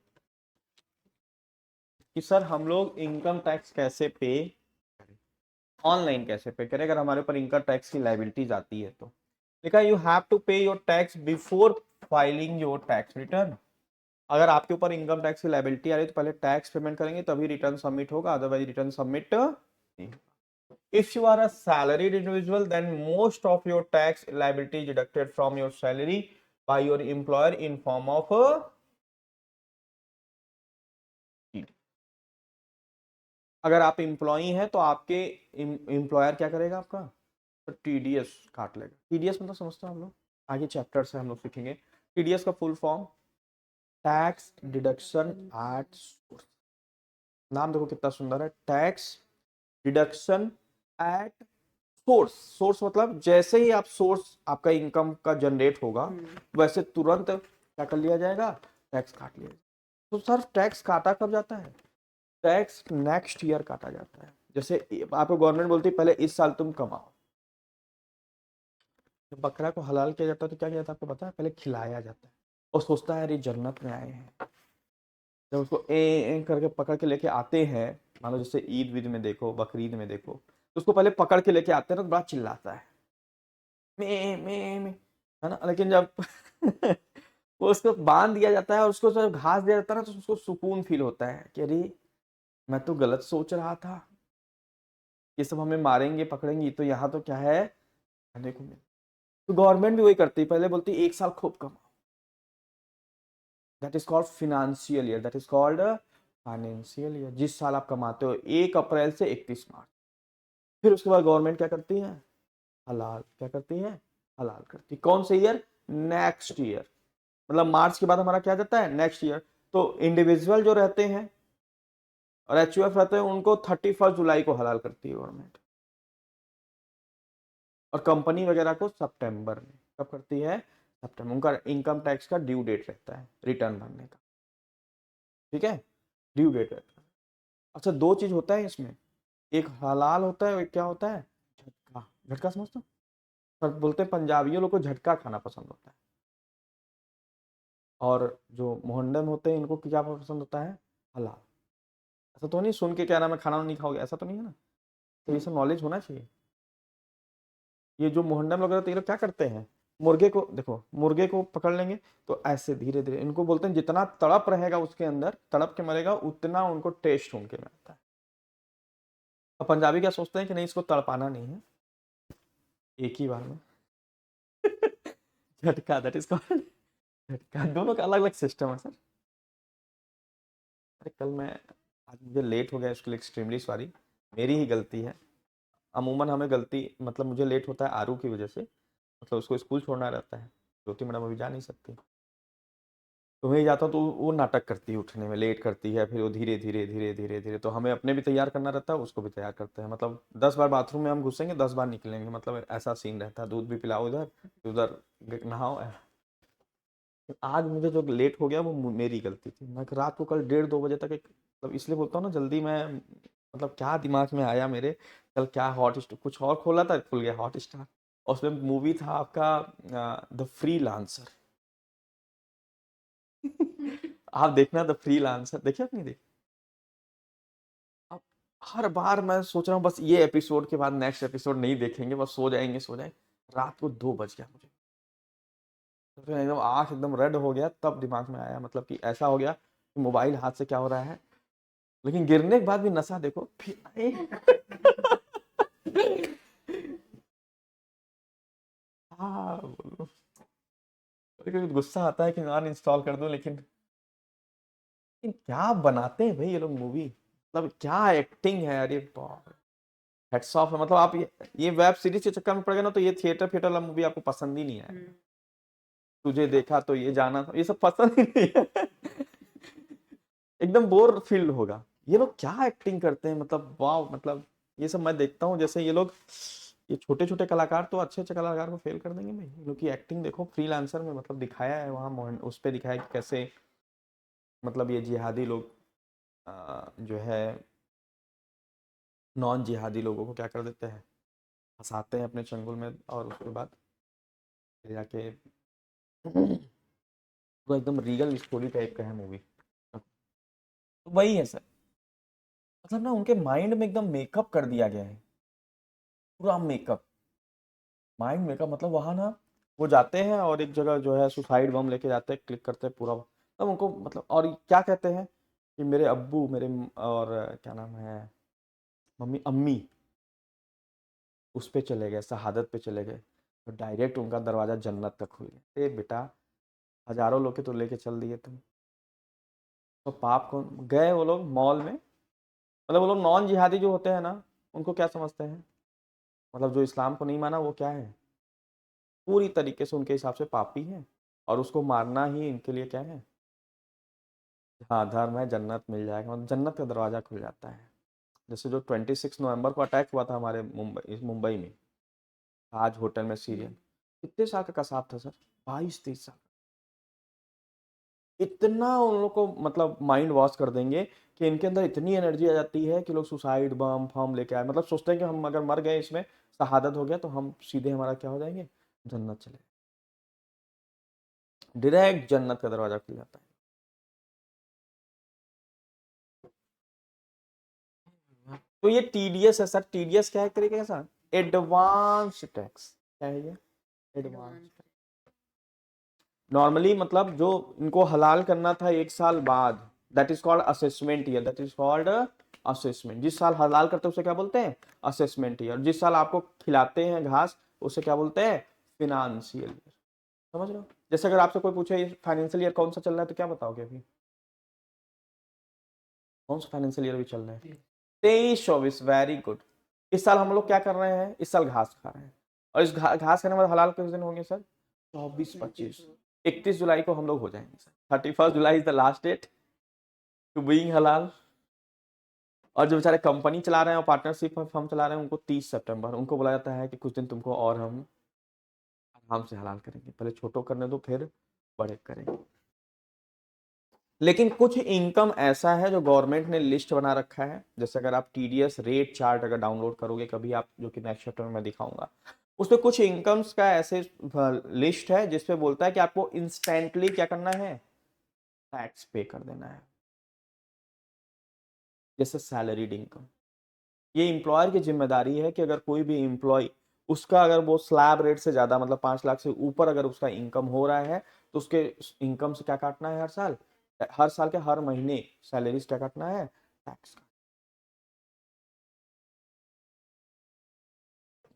कि सर हम लोग इनकम टैक्स कैसे पे करें, ऑनलाइन कैसे पे करें अगर हमारे ऊपर इनकम टैक्स की लाइबिलिटीज आती है तो। लिखा यू हैव टू पे your tax before filing your tax return. अगर आपके ऊपर इनकम टैक्स की लाइबिलिटी आ रही है तो पहले टैक्स पेमेंट करेंगे तभी रिटर्न सबमिट होगा, अदरवाइज रिटर्न सबमिट नहीं। If you are a salaried individual, then most of your tax liability is deducted from your salary by your employer in form of a TD। अगर आप employee हैं तो आपके employer क्या करेगा आपका? तो टीडीएस काट लेगा। टीडीएस मतलब समझते हो हम लोग, आगे चैप्टर से हम लोग सीखेंगे। टीडीएस का full form tax deduction at source. नाम देखो कितना सुंदर है, tax deduction at source. Source मतलब जैसे ही आप सोर्स आपका इनकम का जनरेट होगा वैसे तुरंत क्या कर लिया जाएगा? टैक्स काट लिया जाएगा। तो सर टैक्स काटा कब जाता है? टैक्स नेक्स्ट ईयर काटा जाता है। जैसे आपको गवर्नमेंट बोलती है पहले इस साल तुम कमाओ। जब बकरा को हलाल किया जाता है तो क्या किया जाता है आपको पता है? पहले खिलाया जाता है और सोचता है अरे जन्नत में आए हैं। जब उसको ए करके पकड़ के लेके आते हैं, मान लो जैसे ईद विद में देखो, बकरीद में देखो, तो उसको पहले पकड़ के लेके आते हैं ना तो बड़ा चिल्लाता है, मैं है ना। लेकिन जब वो उसको बांध दिया जाता है और उसको जब घास दिया जाता है ना तो उसको सुकून फील होता है कि अरे मैं तो गलत सोच रहा था, ये सब हमें मारेंगे पकड़ेंगे, तो यहाँ तो क्या है खाने को मिल। तो गवर्नमेंट भी वही करती है, पहले बोलती है 1 साल खूब कमाओ, that is called financial year, that is called financial year. जिस साल आप कमाते हो 1 अप्रैल से 31 मार्च। फिर उसके बाद गवर्नमेंट क्या करती है? हलाल। क्या करती है? हलाल करती। कौन से ईयर? Next year. मतलब मार्च के बाद हमारा क्या जाता है? Next year. तो इंडिविजुअल जो रहते हैं और एचयूएफ रहते हैं उनको 31 जुलाई को हलाल करती है गवर्नमेंट, और कंपनी वगैरह को सितंबर में। कब करती है? सितंबर। उनका इनकम टैक्स का ड्यू डेट रहता है रिटर्न भरने का। ठीक है, ड्यू डेट रहता है। अच्छा, दो चीज होता है इसमें, एक हलाल होता है और एक क्या होता है? झटका। झटका समझते हो? पर बोलते हैं पंजाबियों लोग को झटका खाना पसंद होता है, और जो मोहल्ले में होते हैं इनको क्या पसंद होता है? हलाल। ऐसा तो नहीं सुन के क्या नाम है खाना नहीं खाओगे, ऐसा तो नहीं है ना। तो ये सब नॉलेज होना चाहिए। ये जो मोहल्ले में लोग रहते हैं ये लोग क्या करते हैं, मुर्गे को देखो, मुर्गे को पकड़ लेंगे तो ऐसे धीरे धीरे, इनको बोलते हैं जितना तड़प रहेगा उसके अंदर, तड़प के मरेगा उतना उनको टेस्ट उनके में आता है। और पंजाबी क्या सोचते हैं कि नहीं इसको तड़पाना नहीं है, एक ही बार में झटका, दैट इज कॉल्ड झटका। दोनों का अलग अलग सिस्टम है सर। अरे कल मैं, आज मुझे लेट हो गया इसके लिए एक्सट्रीमली सॉरी, मेरी ही गलती है। अमूमन हमें गलती मतलब मुझे लेट होता है आरू की वजह से, मतलब उसको स्कूल छोड़ना रहता है, ज्योति मैडम अभी जा नहीं सकती। तो मैं जाता हूँ तो वो नाटक करती है उठने में, लेट करती है, फिर वो धीरे धीरे धीरे धीरे धीरे, तो हमें अपने भी तैयार करना रहता है उसको भी तैयार करते हैं। मतलब 10 बार बाथरूम में हम घुसेंगे 10 बार निकलेंगे, मतलब ऐसा सीन रहता है। दूध भी पिलाओ उधर उधर नहाओ। आज मुझे जो लेट हो गया वो मेरी गलती थी। मैं रात को कल 1:30-2 बजे तक मतलब इसलिए बोलता हूँ ना जल्दी मैं, मतलब क्या दिमाग में आया मेरे, कल क्या हॉट स्टार कुछ और खोला था, खुल गया हॉट स्टार, और उसमें मूवी था आपका द फ्रीलांसर। आप देखना द फ्रीलांसर, देखिए आप नहीं देख। अब हर बार मैं सोच रहा हूँ बस ये एपिसोड के बाद नेक्स्ट एपिसोड नहीं देखेंगे, बस सो जाएंगे सो जाएंगे। रात को 2 बज गया मुझे, तो फिर एकदम आँख एकदम रेड हो गया, तब दिमाग में आया मतलब कि ऐसा हो गया कि मोबाइल हाथ से क्या हो रहा है। लेकिन गिरने के बाद भी नशा देखो फिर हाँ बोलो। कभी कभी गुस्सा आता है कि अन इंस्टॉल कर दूं, लेकिन क्या बनाते हैं भाई ये लोग मूवी, मतलब क्या एक्टिंग है, अरे बाप। हेड्स ऑफ है, मतलब आप ये वेब सीरीज के चक्कर में पड़ गए ना, तो ये थिएटर थिएटर वाला मूवी आपको पसंद ही नहीं आया। तुझे देखा तो ये जाना था, ये सब पसंद ही नहीं है। एकदम बोर फील होगा। ये लोग क्या एक्टिंग करते हैं, मतलब वाह, मतलब ये सब मैं देखता हूँ जैसे ये लोग, ये छोटे छोटे कलाकार तो अच्छे अच्छे कलाकार को फेल कर देंगे भाई। ये लोग की एक्टिंग देखो, फ्रीलांसर में मतलब दिखाया है वहाँ उस पे दिखाया है कि कैसे मतलब ये जिहादी लोग जो है नॉन जिहादी लोगों को क्या कर देते हैं, फंसाते हैं अपने चंगुल में, और उसके बाद फिर जाके वो एकदम रीगल स्टोरी टाइप का है मूवी। तो वही है सर, मतलब ना उनके माइंड में एकदम मेकअप कर दिया गया है, पूरा मेकअप, माइंड मेकअप। मतलब वहाँ ना वो जाते हैं और एक जगह जो है सुसाइड बम लेके जाते हैं, क्लिक करते हैं पूरा, तब उनको मतलब, और क्या कहते हैं कि मेरे अब्बू मेरे और क्या नाम है, मम्मी अम्मी उस पे चले गए, शहादत पे चले गए, तो डायरेक्ट उनका दरवाजा जन्नत तक खुल गया। ए बेटा, हजारों लोग के तो लेके चल दिए तुम, तो पाप कौन, गए वो लोग मॉल में, मतलब वो लोग नॉन जिहादी जो होते हैं ना, उनको क्या समझते हैं, मतलब जो इस्लाम को नहीं माना वो क्या है, पूरी तरीके से उनके हिसाब से पापी है, और उसको मारना ही इनके लिए क्या है, हाँ धर्म है, जन्नत मिल जाएगा, मतलब जन्नत का दरवाजा खुल जाता है। जैसे जो 26 नवंबर को अटैक हुआ था हमारे मुंबई में, आज होटल में सीरियल, कितने साल का कसाब था सर, 22-23 साल। इतना उन लोग को मतलब माइंड वॉश कर देंगे कि इनके अंदर इतनी एनर्जी आ जाती है कि लोग सुसाइड बम फम लेके आए, मतलब सोचते हैं कि हम अगर मर गए इसमें, शहादत हो गया, तो हम सीधे हमारा क्या हो जाएंगे, जन्नत चले, डायरेक्ट जन्नत का दरवाजा खुल जाता है। तो ये टीडीएस है सर, टीडीएस क्या है एक तरीके का, एडवांस टैक्स, क्या है ये, एडवांस। नॉर्मली मतलब जो इनको हलाल करना था 1 साल बाद, that is called assessment year, that is called assessment. जिस साल हलाल करते हैं उसे क्या बोलते हैं, असेसमेंट ईयर। जिस साल आपको खिलाते हैं घास, उसे क्या बोलते हैं, फिनेंशियल ईयर। समझ रहे हो, जैसे अगर आपसे कोई पूछे फाइनेंशियल ईयर कौन सा चल रहा है, तो क्या बताओगे अभी, कौन सा फाइनेंशियल ईयर भी चल रहा है, 23-24, वेरी गुड। इस साल हम लोग क्या कर रहे हैं, इस साल घास खा रहे हैं, और इस घास खाने में हलाल किस दिन होंगे सर, 24-25, 31 जुलाई को हम लोग हो जाएंगे sir, 31 July is the last date to being हलाल। और जो बेचारे कंपनी चला रहे हैं और पार्टनरशिप फर्म चला रहे हैं, उनको 30 सितंबर उनको बोला जाता है कि कुछ दिन तुमको और हम आराम से हलाल करेंगे, पहले छोटो करने दो फिर बड़े करेंगे। लेकिन कुछ इनकम ऐसा है जो गवर्नमेंट ने लिस्ट बना रखा है, जैसे अगर आप टीडीएस रेट चार्ट अगर डाउनलोड करोगे कभी आप, जो कि नेक्स्ट चैप्टर में मैं दिखाऊंगा, उसमें कुछ इनकम्स का ऐसे लिस्ट है जिसपे बोलता है कि आपको इंस्टेंटली क्या करना है, टैक्स पे कर देना है। जैसे सैलरीड इनकम, ये एम्प्लॉयर की जिम्मेदारी है कि अगर कोई भी एम्प्लॉय, उसका अगर वो स्लैब रेट से ज्यादा मतलब 5 लाख से ऊपर अगर उसका इनकम हो रहा है, तो उसके इनकम से क्या काटना है, हर साल के हर महीने सैलरी से क्या काटना है, टैक्स।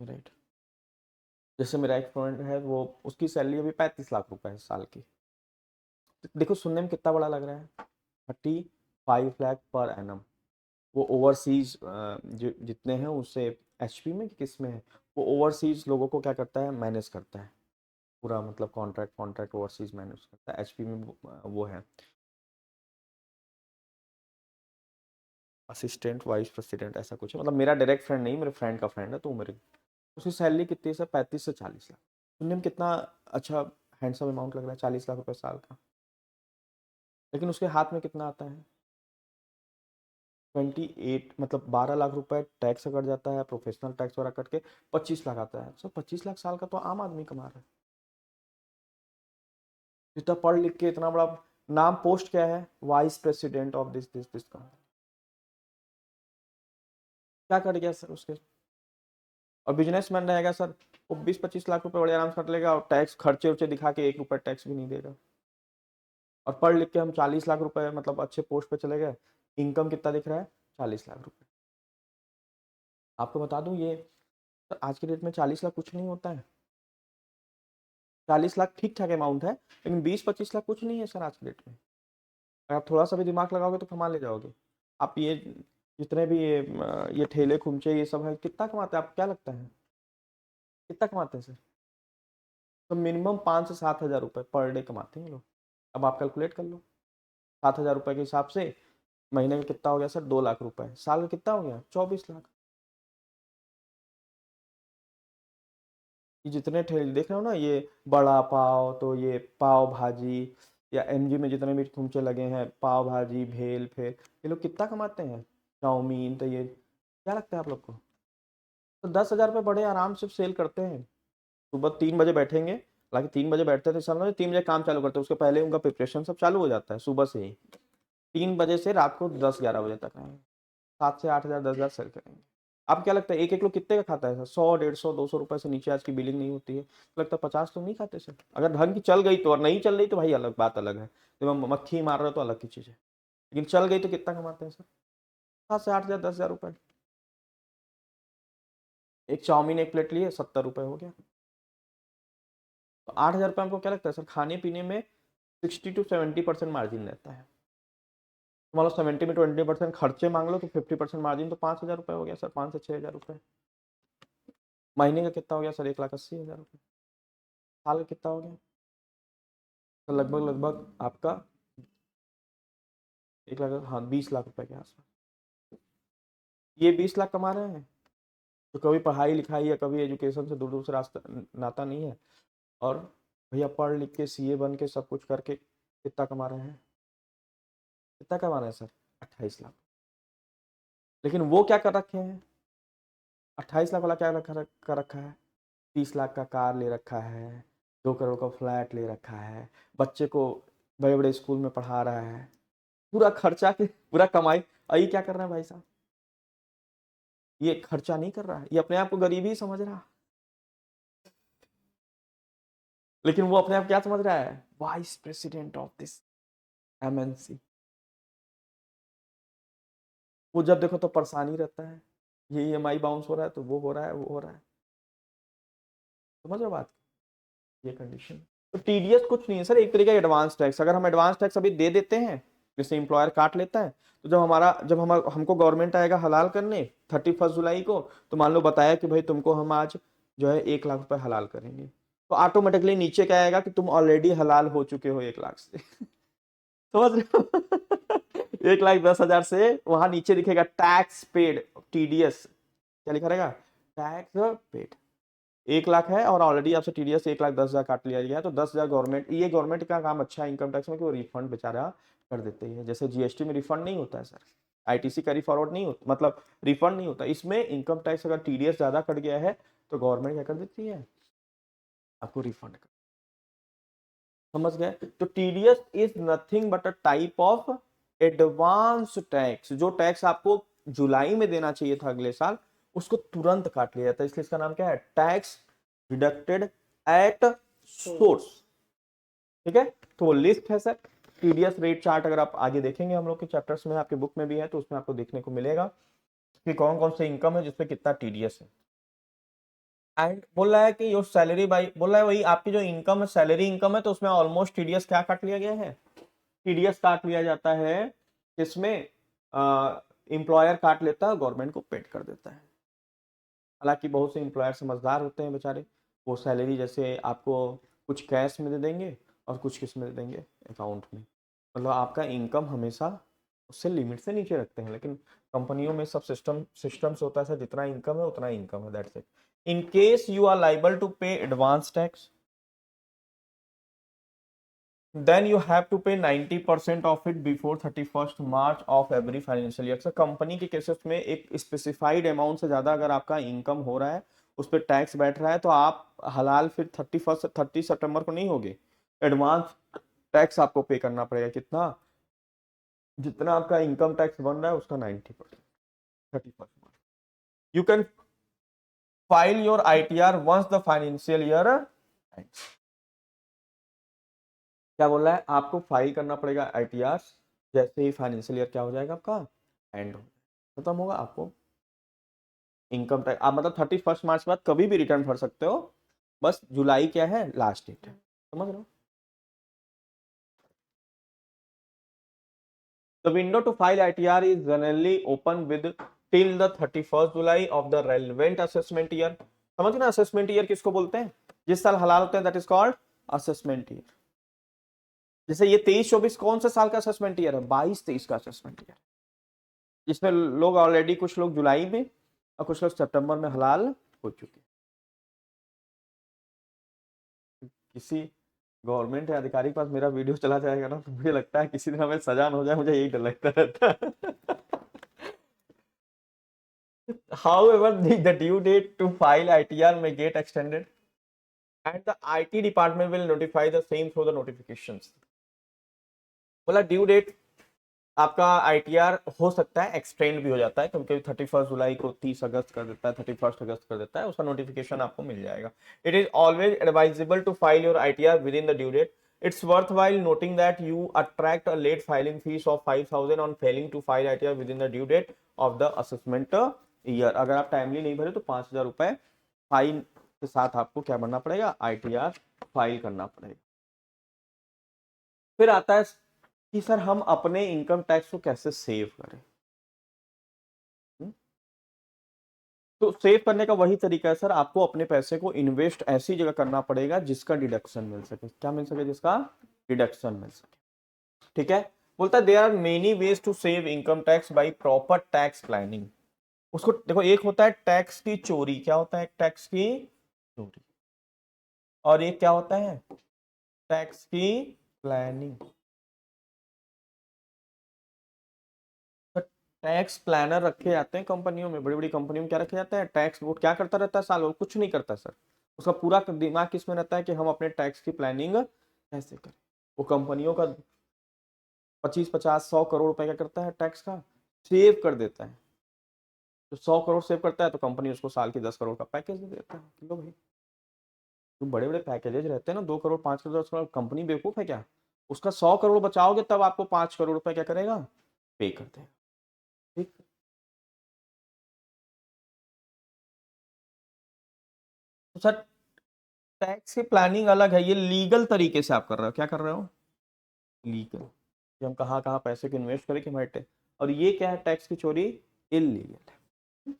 राइट। जैसे मेरा एक फ्रेंड है, वो उसकी सैलरी अभी 35 लाख रुपए है साल की। देखो सुनने में कितना बड़ा लग रहा है, 35 लाख पर एनम। वो ओवरसीज जितने हैं उससे, एचपी में कि किस में है, वो ओवरसीज लोगों को क्या करता है, मैनेज करता है, पूरा मतलब कॉन्ट्रैक्ट कॉन्ट्रैक्ट ओवरसीज मैनेज करता है, एचपी में वो है असिस्टेंट वाइस प्रेसिडेंट ऐसा कुछ है, मतलब मेरा डायरेक्ट फ्रेंड नहीं, मेरे फ्रेंड का फ्रेंड है, तो मेरे उसकी सैलरी कितनी है, 35 से 40 लाख। सुनने में कितना अच्छा हैंडसम अमाउंट लग रहा है, 40 लाख रुपए साल का। लेकिन उसके हाथ में कितना आता है, 28, मतलब 12 लाख रुपए टैक्स कट जाता है, प्रोफेशनल टैक्स वगैरह कट के 25 लाख आता है। सर 25 लाख साल का तो आम आदमी कमा रहा है, इतना पढ़ लिख के इतना बड़ा नाम पोस्ट क्या है, vice president of this company. क्या कट गया सर उसके, और बिजनेसमैन रहेगा सर, वो 20-25 लाख रुपए बड़े आराम से कर लेगा, और टैक्स खर्चे उर्चे दिखा के 1 रुपया टैक्स भी नहीं देगा। और पढ़ लिख के हम 40 लाख रुपए मतलब अच्छे पोस्ट पे चले गए, इनकम कितना दिख रहा है, 40 लाख रुपए। आपको बता दूं ये सर, आज के डेट में 40 लाख कुछ नहीं होता है। 40 लाख ठीक ठाक अमाउंट है, लेकिन 20-25 लाख कुछ नहीं है सर आज के डेट में। अगर आप थोड़ा सा भी दिमाग लगाओगे तो कमा ले जाओगे। आप ये जितने भी ये ठेले खुमचे ये सब है, कितना कमाते हैं, आपको क्या लगता है कितना कमाते हैं सर? तो मिनिमम 5 से 7 हज़ार रुपये पर डे कमाते हैं लोग। अब आप कैलकुलेट कर लो, 7 हज़ार रुपये के हिसाब से महीने में कितना हो गया सर, 2 लाख रुपए, साल में कितना हो गया, 24 लाख। ये जितने ठेले देख रहे हो ना, ये बड़ा पाव, तो ये पाव भाजी, या एमजी में जितने भी खुमचे लगे हैं, पाव भाजी भेल फेल, ये लोग कितना कमाते हैं, चाउमीन, तो ये क्या लगता है आप लोग को? तो 10 हज़ार रुपये बड़े आराम से सेल करते हैं। सुबह 3 बजे बैठेंगे, हालांकि 3 बजे बैठते थे समझ, 3 बजे काम चालू करते हैं, उसके पहले उनका प्रिपरेशन सब चालू हो जाता है सुबह से ही। 3 बजे से रात को 10-11 बजे तक रहेंगे, 7 से 8 हज़ार 10 हज़ार सेल करेंगे। आपको क्या लगता है एक एक लोग कितने का खाता है सर? 100, 150, 200 रुपए से नीचे आज की बिलिंग नहीं होती है। तो लगता है 50 तो नहीं खाते सर। अगर ढंग की चल गई तो, और नहीं चल रही तो भाई अलग बात अलग है, जब हम मक्खी मार रहे हो तो अलग की चीज़ है, लेकिन चल गई तो कितना कमाते हैं सर? 7 से 8 हज़ार 10 हज़ार रुपए। एक चाउमीन एक प्लेट लिए 70 रुपए हो गया। तो 8 हज़ार रुपये हमको क्या लगता है सर, खाने पीने में 60 to 70% मार्जिन रहता है। तो मान लो 70 में 20% खर्चे मांग लो, तो 50% मार्जिन, तो 5 हज़ार रुपये हो गया सर, 5 से 6 हज़ार रुपये। महीने का कितना हो गया सर, 1,80,000 रुपये। साल का कितना हो गया, तो लगभग लगभग आपका 1 लाख, हाँ 20 लाख रुपए के आसपास। ये 20 लाख कमा रहे हैं, तो कभी पढ़ाई लिखाई या कभी एजुकेशन से दूर दूर से रास्ता नाता नहीं है, और भैया पढ़ लिख के सीए बन के सब कुछ करके कितना कमा रहे हैं, कितना कमा रहे हैं सर, 28 लाख। लेकिन वो क्या कर रखे हैं, 28 लाख वाला क्या कर रखा है, 30 लाख का कार ले रखा है, 2 करोड़ का फ्लैट ले रखा है, बच्चे को बड़े बड़े स्कूल में पढ़ा रहा है, पूरा खर्चा के पूरा कमाई। अभी क्या कर रहा है भाई साहब, ये खर्चा नहीं कर रहा है, ये अपने आप को गरीब ही समझ रहा है, लेकिन वो अपने आप क्या समझ रहा है, vice president of this MNC. वो जब देखो तो परेशानी रहता है, ये ईएमआई बाउंस हो रहा है, तो वो हो रहा है, वो हो रहा है, समझ रहे हो बात, ये कंडीशन। तो टीडीएस कुछ नहीं है सर, एक तरीका एडवांस टैक्स। अगर हम एडवांस टैक्स अभी दे देते हैं, जैसे एम्प्लॉयर काट लेता है, तो जब हमको गवर्नमेंट आएगा हलाल करने 31 जुलाई को, तो मान लो बताया कि भाई तुमको हम आज जो है 1 लाख रुपए हलाल करेंगे, तो ऑटोमेटिकली नीचे क्या आएगा कि तुम ऑलरेडी हलाल हो चुके हो 1 लाख से। समझ रहे हो? 1,10,000 से वहां नीचे दिखेगा टैक्स पेड, टीडीएस क्या लिखा रहेगा, टैक्स पेड। 1 लाख है और ऑलरेडी आपसे टीडीएस 1,10,000 काट लिया गया, तो 10,000 गवर्नमेंट, ये गवर्नमेंट का काम अच्छा है इनकम टैक्स में कि वो रिफंड बेचारा कर देते हैं। जैसे जीएसटी में रिफंड नहीं होता है सर, आईटीसी कैरी फॉरवर्ड नहीं होता, मतलब रिफंड नहीं होता, इसमें इनकम टैक्स अगर टीडीएस ज्यादा कट गया है तो गवर्नमेंट क्या कर देती है, आपको रिफंड कर। समझ गए? तो TDS is nothing but a type of advance tax. जो टैक्स आपको जुलाई में देना चाहिए था अगले साल, उसको तुरंत काट लिया जाता है, इसलिए इसका नाम क्या है, टैक्स डिडक्टेड एट सोर्स। ठीक है, तो वो लिस्ट है सर। टीडीएस रेट चार्ट अगर आप आगे देखेंगे हम लोग के चैप्टर्स में, आपके बुक में भी है, तो उसमें आपको देखने को मिलेगा कि कौन कौन से इनकम है जिसपे कितना टीडीएस है। एंड बोल रहा है कि योर सैलरी बाई, बोल रहा है वही आपकी जो इनकम है, सैलरी इनकम है, तो उसमें ऑलमोस्ट टीडीएस क्या काट लिया गया है, टीडीएस काट लिया जाता है, इसमें एम्प्लॉयर काट लेता है, गवर्नमेंट को पेड कर देता है। हालांकि बहुत से एम्प्लॉयर समझदार होते हैं बेचारे, वो सैलरी जैसे आपको कुछ कैश में दे देंगे और कुछ किस में दे देंगे, अकाउंट में, मतलब आपका इनकम हमेशा उससे लिमिट से नीचे रखते हैं। लेकिन कंपनियों में सब सिस्टम्स होता है सर, जितना इनकम है उतना इनकम है, that's it. In case you are liable to pay advance tax, then you have to pay 90% of it before 31st March of every financial year। Company के केसेस में एक specified amount से ज्यादा अगर आपका इनकम हो रहा है, उस पर टैक्स बैठ रहा है, तो आप हलाल फिर 30 सितंबर को नहीं होगे, एडवांस टैक्स आपको पे करना पड़ेगा कितना, जितना आपका इनकम टैक्स बन रहा है उसका 90%, 30%। You can file your ITR once the financial year ends. क्या बोल रहा है, आपको फाइल करना पड़ेगा ITR जैसे ही फाइनेंशियल ईयर क्या हो जाएगा आपका एंड हो, खत्म होगा। आपको इनकम टैक्स आप मतलब 31 मार्च के बाद कभी भी रिटर्न भर सकते हो, बस जुलाई क्या है लास्ट डेट है, समझ रहे हो। The window to file ITR is generally open with till the 31st July of the relevant assessment year। समझ ना, असेसमेंट ईयर किसको बोलते हैं, जिस साल हलाल होते हैं, that is called assessment year. जैसे ये 23-24 कौन सा साल का असेसमेंट ईयर है, 22-23 का असेसमेंट ईयर, जिसमें लोग ऑलरेडी कुछ लोग जुलाई में और कुछ लोग सितंबर में हलाल हो चुके। किसी गवर्नमेंट या अधिकारी के पास मेरा वीडियो चला जाएगा ना, तो मुझे लगता है किसी दिन हमें सजा न हो जाए, मुझे यही डर लगता रहता है। However, the due date to file ITR may get extended, and the IT department will notify the same through the notifications। बोला ड्यू डेट आपका ITR हो सकता है एक्सटेंड भी हो जाता है, क्योंकि 31 जुलाई को 30 अगस्त कर देता है, 31 अगस्त कर देता है, उसका नोटिफिकेशन आपको मिल जाएगा। It is always advisable to file your ITR within the due date. It's worthwhile noting that you attract a late filing fees of 5,000 on failing to file ITR within the due date of the assessment year। अगर आप timely नहीं भरे तो 5,000 रुपए fine के साथ आपको क्या भरना पड़ेगा, ITR फाइल करना पड़ेगा। फिर आता है कि सर हम अपने इनकम टैक्स को कैसे सेव करें। तो सेव करने का वही तरीका है सर, आपको अपने पैसे को इन्वेस्ट ऐसी जगह करना पड़ेगा जिसका डिडक्शन मिल सके। क्या मिल सके, जिसका डिडक्शन मिल सके, ठीक है। बोलता है there are many ways to save income tax by proper tax planning. उसको देखो, एक होता है टैक्स की चोरी, क्या होता है टैक्स की चोरी, और एक क्या होता है टैक्स की प्लानिंग। टैक्स प्लानर रखे जाते हैं कंपनियों में, बड़ी बड़ी कंपनियों में क्या रखे जाते हैं, टैक्स, वो क्या करता रहता है सालों, कुछ नहीं करता सर, उसका पूरा दिमाग किसमें रहता है कि हम अपने टैक्स की प्लानिंग कैसे करें। वो कंपनियों का 25-50-100 करोड़ रुपए क्या करता है टैक्स का, सेव कर देता है। तो 100 करोड़ सेव करता है तो कंपनी उसको साल की 10 करोड़ का पैकेज दे देता है। लो भाई, जो बड़े बड़े पैकेजेज रहते हैं ना, 2 करोड़ 5 करोड़ 10 करोड़, कंपनी बेवकूफ है क्या, उसका 100 करोड़ बचाओगे तब आपको 5 करोड़ रुपए क्या करेगा, पे कर देगा। ठीक, तो सर टैक्स की प्लानिंग अलग है, ये लीगल तरीके से आप कर रहे हो, क्या कर रहे हो, लीगल, कि हम कहाँ कहाँ पैसे को इन्वेस्ट करें कि हमारे टैक्स, और ये क्या है टैक्स की चोरी, इलीगल है।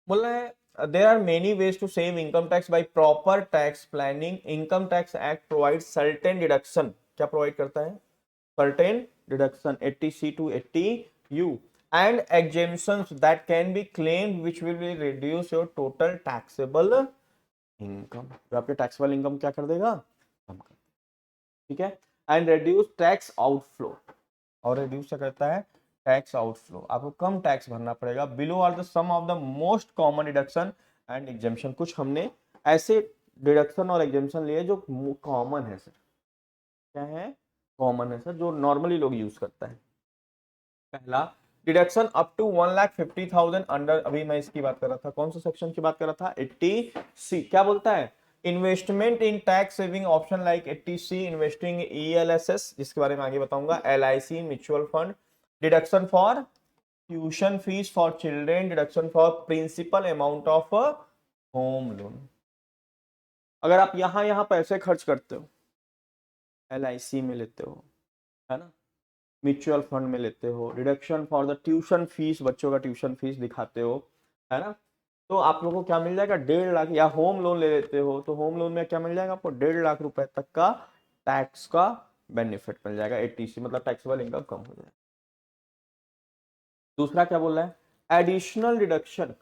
बोल रहे हैं there are many ways to save income tax by proper tax planning. Income tax act provide certain deduction, क्या प्रोवाइड करता है, certain deduction 80C to 80U and exemptions that can be claimed which will be reduce your total taxable income। जो आपके taxable income क्या कर देगा, कम कर देगा, ठीक है। एंड reduce tax outflow, और reduce क्या करता है, टैक्स आउटफ्लो, आपको कम टैक्स भरना पड़ेगा। Below are the some of the most common deduction and exemption. कुछ हमने ऐसे डिडक्शन और एग्जेम्पशन लिए जो कॉमन है सर, क्या है, कॉमन है सर, जो नॉर्मली लोग यूज करता है। पहला, डिडक्शन अप टू 1,50,000 अंडर, अभी मैं इसकी बात कर रहा था, कौन सा सेक्शन की बात कर रहा था, 80C। क्या बोलता है, investment in tax saving option like 80C, investing ELSS, जिसके बारे में आगे बताऊंगा, LIC, mutual fund, deduction for tuition fees for children, deduction for principal amount of home loan. अगर आप यहां यहां पैसे खर्च करते हो, LIC में लेते हो, है ना, म्यूचुअल फंड में लेते हो, deduction for the tuition fees, बच्चों का ट्यूशन फीस दिखाते हो, है ना, तो आप लोगों को क्या मिल जाएगा, 1.5 लाख, या होम लोन ले लेते हो तो होम लोन में क्या मिल जाएगा आपको, 1.5 लाख रुपए तक का टैक्स का बेनिफिट मिल जाएगा। 80C मतलब टैक्सेबल इनकम कम हो जाएगा। दूसरा क्या बोल रहा है, additional deduction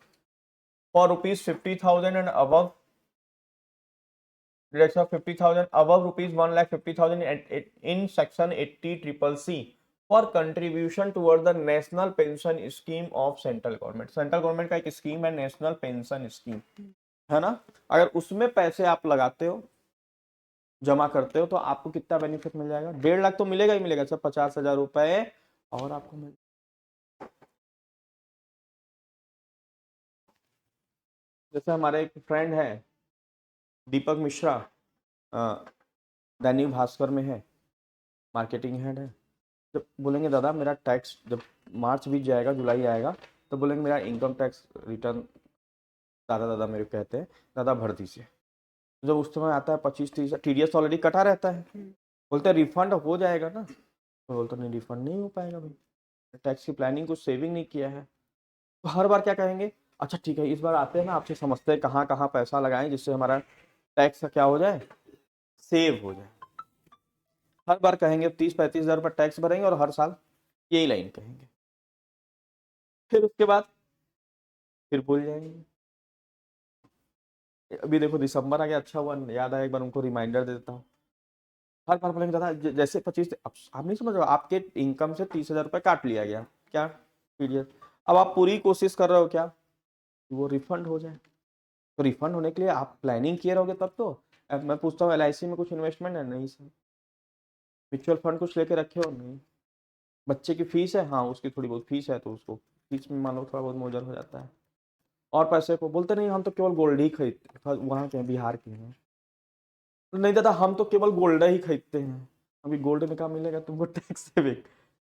for ₹50,000 and above, deduction of 50,000 above ₹1,50,000 in section 80CCC for contribution toward the national pension scheme of central government. Central government का एक स्कीम है नेशनल पेंशन स्कीम, है ना। अगर उसमें पैसे आप लगाते हो, जमा करते हो, तो आपको कितना बेनिफिट मिल जाएगा? 1.5 लाख तो मिलेगा ही मिलेगा सर, 50,000 रुपए और आपको मिल। जैसे हमारे एक फ्रेंड है दीपक मिश्रा, अ, दैनिक भास्कर में है, मार्केटिंग हेड है। जब बोलेंगे दादा मेरा टैक्स जब मार्च बीत जाएगा, जुलाई आएगा, तो बोलेंगे मेरा इनकम टैक्स रिटर्न दादा दादा मेरे को कहते हैं दादा भर दीजिए। जब उस समय आता है 25-30, TDS ऑलरेडी कटा रहता है, बोलते हैं रिफंड हो जाएगा ना, तो बोलते नहीं रिफंड नहीं हो पाएगा भाई, टैक्स की प्लानिंग कुछ सेविंग नहीं किया है। तो हर बार क्या कहेंगे, अच्छा ठीक है इस बार आते हैं ना आपसे समझते हैं कहाँ कहाँ पैसा लगाएं जिससे हमारा टैक्स का क्या हो जाए, सेव हो जाए। हर बार कहेंगे 30-35 हज़ार रुपये टैक्स भरेंगे और हर साल यही लाइन कहेंगे, फिर उसके बाद फिर भूल जाएंगे। अभी देखो दिसंबर आ गया, अच्छा हुआ याद आया, एक बार उनको रिमाइंडर दे देता हूँ। हर बार बोलेंगे दादा जैसे 25, आप नहीं समझ रहे हो, आपके इनकम से 30,000 रुपये काट लिया गया क्या, पीरियड। अब आप पूरी कोशिश कर रहे हो क्या वो रिफंड हो जाए, तो रिफंड होने के लिए आप प्लानिंग किए रहोगे तब तो। अब मैं पूछता हूँ LIC में कुछ इन्वेस्टमेंट है? नहीं सर। म्यूचुअल फंड कुछ लेके रखे हो? नहीं। बच्चे की फीस है, हाँ उसकी थोड़ी बहुत फीस है, तो उसको फीस में मान लो थोड़ा बहुत मोजर हो जाता है। और पैसे को बोलते नहीं हम तो केवल गोल्ड ही खरीदते, वहाँ के हैं, बिहार के हैं। नहीं दादा हम तो केवल गोल्ड ही खरीदते हैं। अभी गोल्ड में कहाँ मिलेगा तुमको टैक्स सेविंग।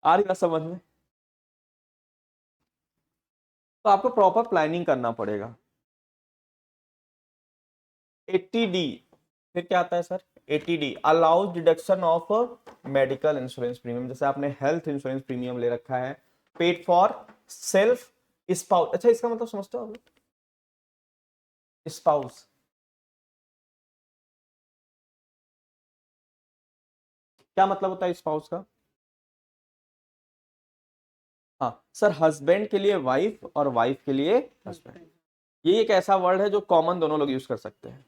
आ रही बात समझ में? तो आपको प्रॉपर प्लानिंग करना पड़ेगा। 80D, फिर क्या आता है sir? 80D allows deduction of medical insurance premium. जैसे आपने हेल्थ इंश्योरेंस प्रीमियम ले रखा है, पेड फॉर सेल्फ स्पाउस। अच्छा इसका मतलब समझते हो आप? स्पाउस क्या मतलब होता है स्पाउस का? हाँ सर, हस्बैंड के लिए वाइफ और वाइफ के लिए हस्बैंड। ये एक ऐसा वर्ड है जो कॉमन दोनों लोग यूज कर सकते हैं,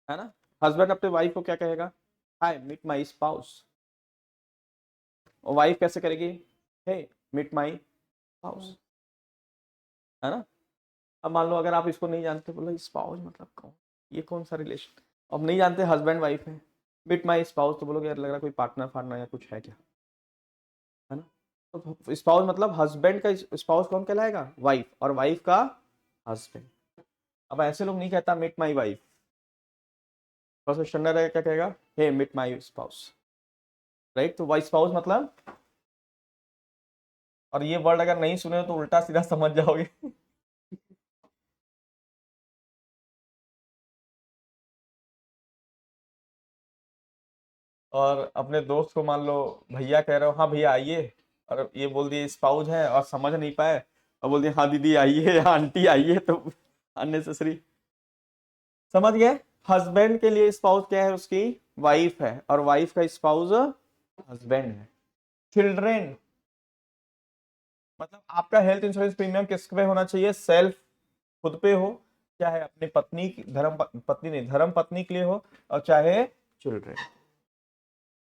है ना। हस्बैंड अपने वाइफ को क्या कहेगा, हाय मीट माई स्पाउस। और वाइफ कैसे करेगी, हे मीट माई स्पाउस, है ना। अब मान लो अगर आप इसको नहीं जानते, बोलो स्पाउस मतलब कौन, ये कौन सा रिलेशन, अब नहीं जानते हस्बैंड वाइफ है, मीट माई स्पाउस, तो बोलोगे यार लग रहा है कोई पार्टनर फार्टनर या कुछ है क्या, है ना। तो स्पाउस मतलब हस्बैंड का स्पाउस कौन कहलाएगा, वाइफ, और वाइफ का हस्बैंड। अब ऐसे लोग नहीं कहता meet my wife, first standard है क्या कहेगा, hey meet my spouse, right. तो वाइफ स्पाउस मतलब, और ये वर्ड अगर नहीं सुने हो तो उल्टा सीधा समझ जाओगे। और अपने दोस्त को मान लो भैया कह रहे हो, हाँ भैया आइए, और ये बोल दिए स्पाउस है और समझ नहीं पाए, और बोल दिए हाँ दीदी आइए या आंटी आइए, तो अननेसेसरी। समझ गए? हस्बैंड के लिए स्पाउस क्या है, उसकी वाइफ है, और वाइफ का स्पाउस हस्बैंड है। चिल्ड्रेन मतलब आपका हेल्थ इंश्योरेंस प्रीमियम किस पे होना चाहिए, सेल्फ, खुद पे हो, चाहे अपनी पत्नी की धर्म पत्नी नहीं धर्म पत्नी के लिए हो, और चाहे चिल्ड्रेन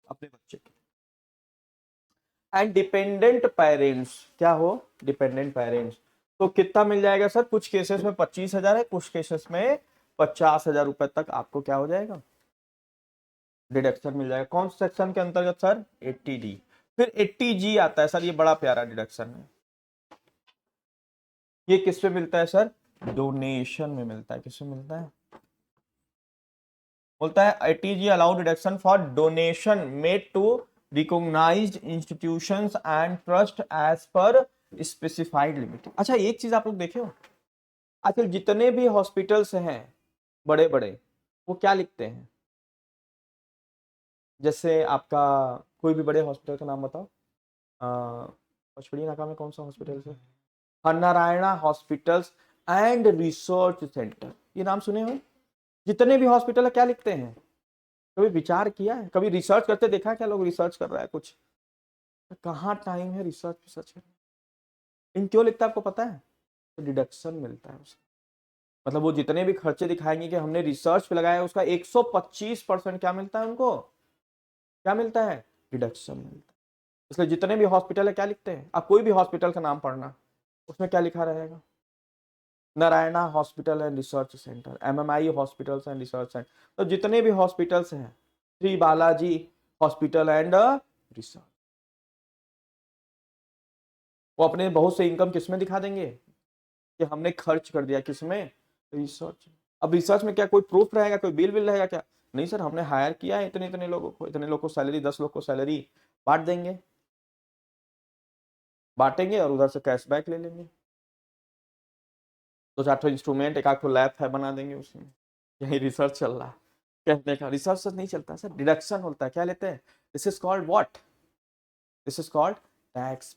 अपने बच्चे के। एंड डिपेंडेंट पेरेंट्स क्या हो, डिपेंडेंट पेरेंट्स, तो कितना मिल जाएगा सर, कुछ केसेस में 25,000 है, कुछ केसेस में 50,000 रुपए तक आपको क्या हो जाएगा, डिडक्शन मिल जाएगा। कौन सेक्शन के अंतर्गत सर, 80D। फिर 80G आता है सर, ये बड़ा प्यारा डिडक्शन है। ये किस पे मिलता है सर, डोनेशन में मिलता है। किस में मिलता है, बोलता है 80G allow deduction for donation made to recognised institutions and trust as per specified limit. अच्छा एक चीज आप लोग देखे हो, आजकल जितने भी हॉस्पिटल्स हैं बड़े बड़े, वो क्या लिखते हैं, जैसे आपका कोई भी बड़े हॉस्पिटल का नाम बताओ, पचमढ़ी नाका में कौन सा हॉस्पिटल है, Narayana hospitals and research centre, ये नाम सुने हो। जितने भी हॉस्पिटल है क्या लिखते हैं, कभी विचार किया है, कभी रिसर्च करते देखा है क्या, लोग रिसर्च कर रहा है कुछ, कहाँ टाइम है रिसर्च रिसर्च करने। इन क्यों लिखता है आपको पता है, तो डिडक्शन मिलता है उसका। मतलब वो जितने भी खर्चे दिखाएंगे कि हमने रिसर्च पे लगाया, उसका 125% क्या मिलता है उनको, क्या मिलता है, डिडक्शन मिलता है। इसलिए जितने भी हॉस्पिटल है क्या लिखते हैं, आप कोई भी हॉस्पिटल का नाम पढ़ना, उसमें क्या लिखा रहेगा, Narayana hospital and research centre, MMI hospitals and research centre, तो जितने भी हॉस्पिटल्स हैं, Shri Balaji hospital and research, वो अपने बहुत से इनकम किसमें दिखा देंगे कि हमने खर्च कर दिया, किसमें, रिसर्च। अब रिसर्च में क्या कोई प्रूफ रहेगा, कोई बिल रहेगा क्या? नहीं सर, हमने हायर किया है इतने इतने लोगों को, इतने लोगों को सैलरी, 10 लोग को सैलरी, बांट देंगे, बांटेंगे और उधर से कैशबैक ले लेंगे। दो चार ठो इंस्ट्रूमेंट, एक आध ठो लैब है बना देंगे उसमें, यही रिसर्च चल रहा है। कहने का रिसर्च सच नहीं चलता सर, डिडक्शन होता है, क्या लेते हैं, this is called what, this is called tax.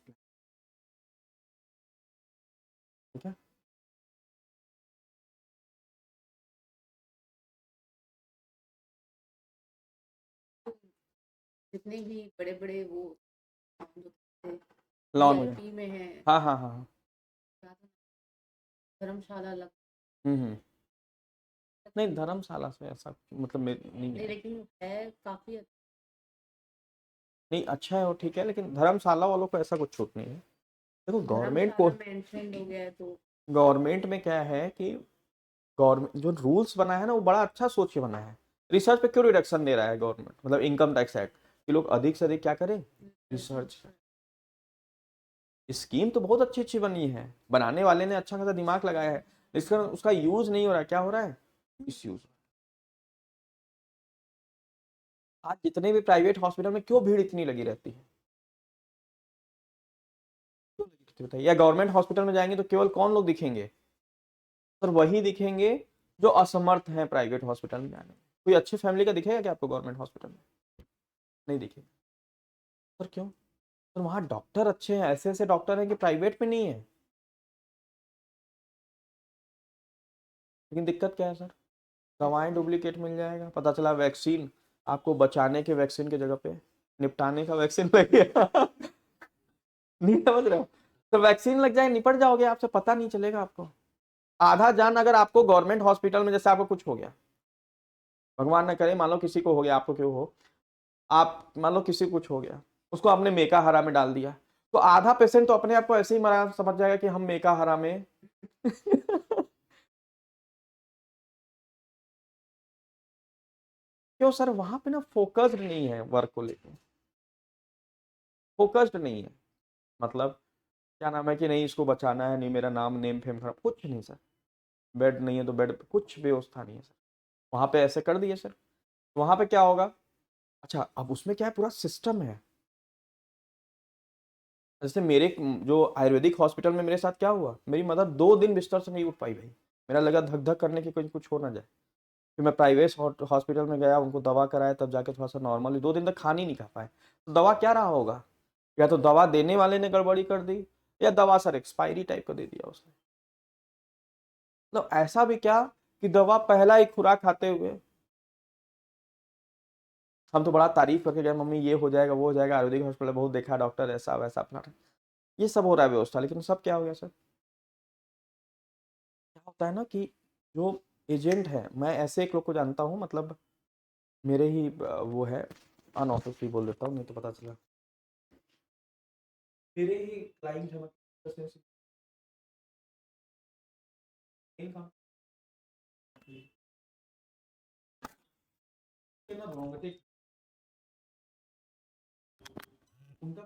ठीक है। जितने भी बड़े बड़े वो काम जो थे, लॉन वगैरह, वीआईपी में है, हाँ हाँ हाँ हाँ। धर्मशाला लग, हम्म। नहीं धर्मशाला से ऐसा मतलब नहीं नहीं है। लेकिन है काफी अच्छा। नहीं अच्छा है वो, ठीक है, लेकिन धर्मशाला वालों को ऐसा कुछ छूट नहीं है। देखो गवर्नमेंट को, धर्मशाला मेंशन हो गया है तो गवर्नमेंट में क्या है कि गवर्नमेंट जो रूल्स बना है ना वो बड़ा अच्छा सोच के बना है। रिसर्च पे क्यों रिडक्शन दे रहा है गवर्नमेंट, मतलब इनकम टैक्स एक्ट, कि लोग अधिक से अधिक क्या करें, रिसर्च। स्कीम तो बहुत अच्छी अच्छी बनी है, बनाने वाले ने अच्छा खासा दिमाग लगाया है, इसका उसका यूज नहीं हो रहा है, क्या हो रहा है, मिस यूज। आज जितने भी प्राइवेट हॉस्पिटल में क्यों भीड़ इतनी लगी रहती है, क्यों लगी रहती है बताइए? या गवर्नमेंट हॉस्पिटल में जाएंगे तो केवल कौन लोग दिखेंगे, सर वही दिखेंगे जो असमर्थ हैं प्राइवेट हॉस्पिटल में जाने में। कोई अच्छी फैमिली का दिखेगा क्या आपको गवर्नमेंट हॉस्पिटल में? नहीं दिखेगा। सर क्यों? सर वहाँ डॉक्टर अच्छे हैं, ऐसे ऐसे डॉक्टर हैं कि प्राइवेट में नहीं है। लेकिन दिक्कत क्या है सर, दवाएं डुप्लीकेट मिल जाएगा, पता चला वैक्सीन आपको बचाने के वैक्सीन की जगह पे निपटाने का वैक्सीन लग गया। नहीं समझ रहे हो, तो वैक्सीन लग जाए, निपट जाओगे, आपसे पता नहीं चलेगा आपको। आधा जान अगर आपको गवर्नमेंट हॉस्पिटल में, जैसे आपको कुछ हो गया, भगवान न करे, मान लो किसी को हो गया, आपको क्यों हो, आप मान लो किसी को कुछ हो गया, उसको आपने मेका हरा में डाल दिया, तो आधा पेशेंट तो अपने आप को ऐसे ही मरा समझ जाएगा कि हम मेका हरा में। क्यों सर, वहां पे ना फोकस्ड नहीं है वर्क को लेकर, फोकस्ड नहीं है, मतलब क्या नाम है कि नहीं इसको बचाना है, नहीं मेरा नाम नेम फेम खराब, कुछ नहीं सर। बेड नहीं है तो बेड पे कुछ व्यवस्था नहीं है सर, वहां पे ऐसे कर दिए सर। वहां पे क्या होगा, अच्छा अब उसमें क्या है, पूरा सिस्टम है। जैसे मेरे जो आयुर्वेदिक हॉस्पिटल में मेरे साथ क्या हुआ, मेरी मदर 2 दिन बिस्तर से नहीं उठ पाई भाई, मेरा लगा धक धक करने की कुछ कुछ हो ना जाए। फिर मैं प्राइवेट हॉस्पिटल में गया, उनको दवा कराया, तब जाके थोड़ा सा नॉर्मली 2 दिन तक खाना ही नहीं खा पाए। तो दवा क्या रहा होगा, या तो दवा देने वाले ने गड़बड़ी कर दी, या दवा सर एक्सपायरी टाइप का दे दिया उसने। मतलब ऐसा भी क्या कि दवा पहला ही खुराक खाते हुए हम तो बड़ा तारीफ करके गए, मम्मी ये हो जाएगा वो हो जाएगा, आयुर्वेदिक हॉस्पिटल बहुत देखा डॉक्टर ऐसा वैसा अपना, ये सब हो रहा है व्यवस्था, लेकिन सब क्या हो गया सर, क्या होता है ना कि जो एजेंट है, मैं ऐसे एक लोग को जानता हूँ, मतलब मेरे ही वो है, अनऑफिशियली बोल देता हूँ नहीं तो पता चला, मेरे ही क्लाइंट है, मतलब इनका उनका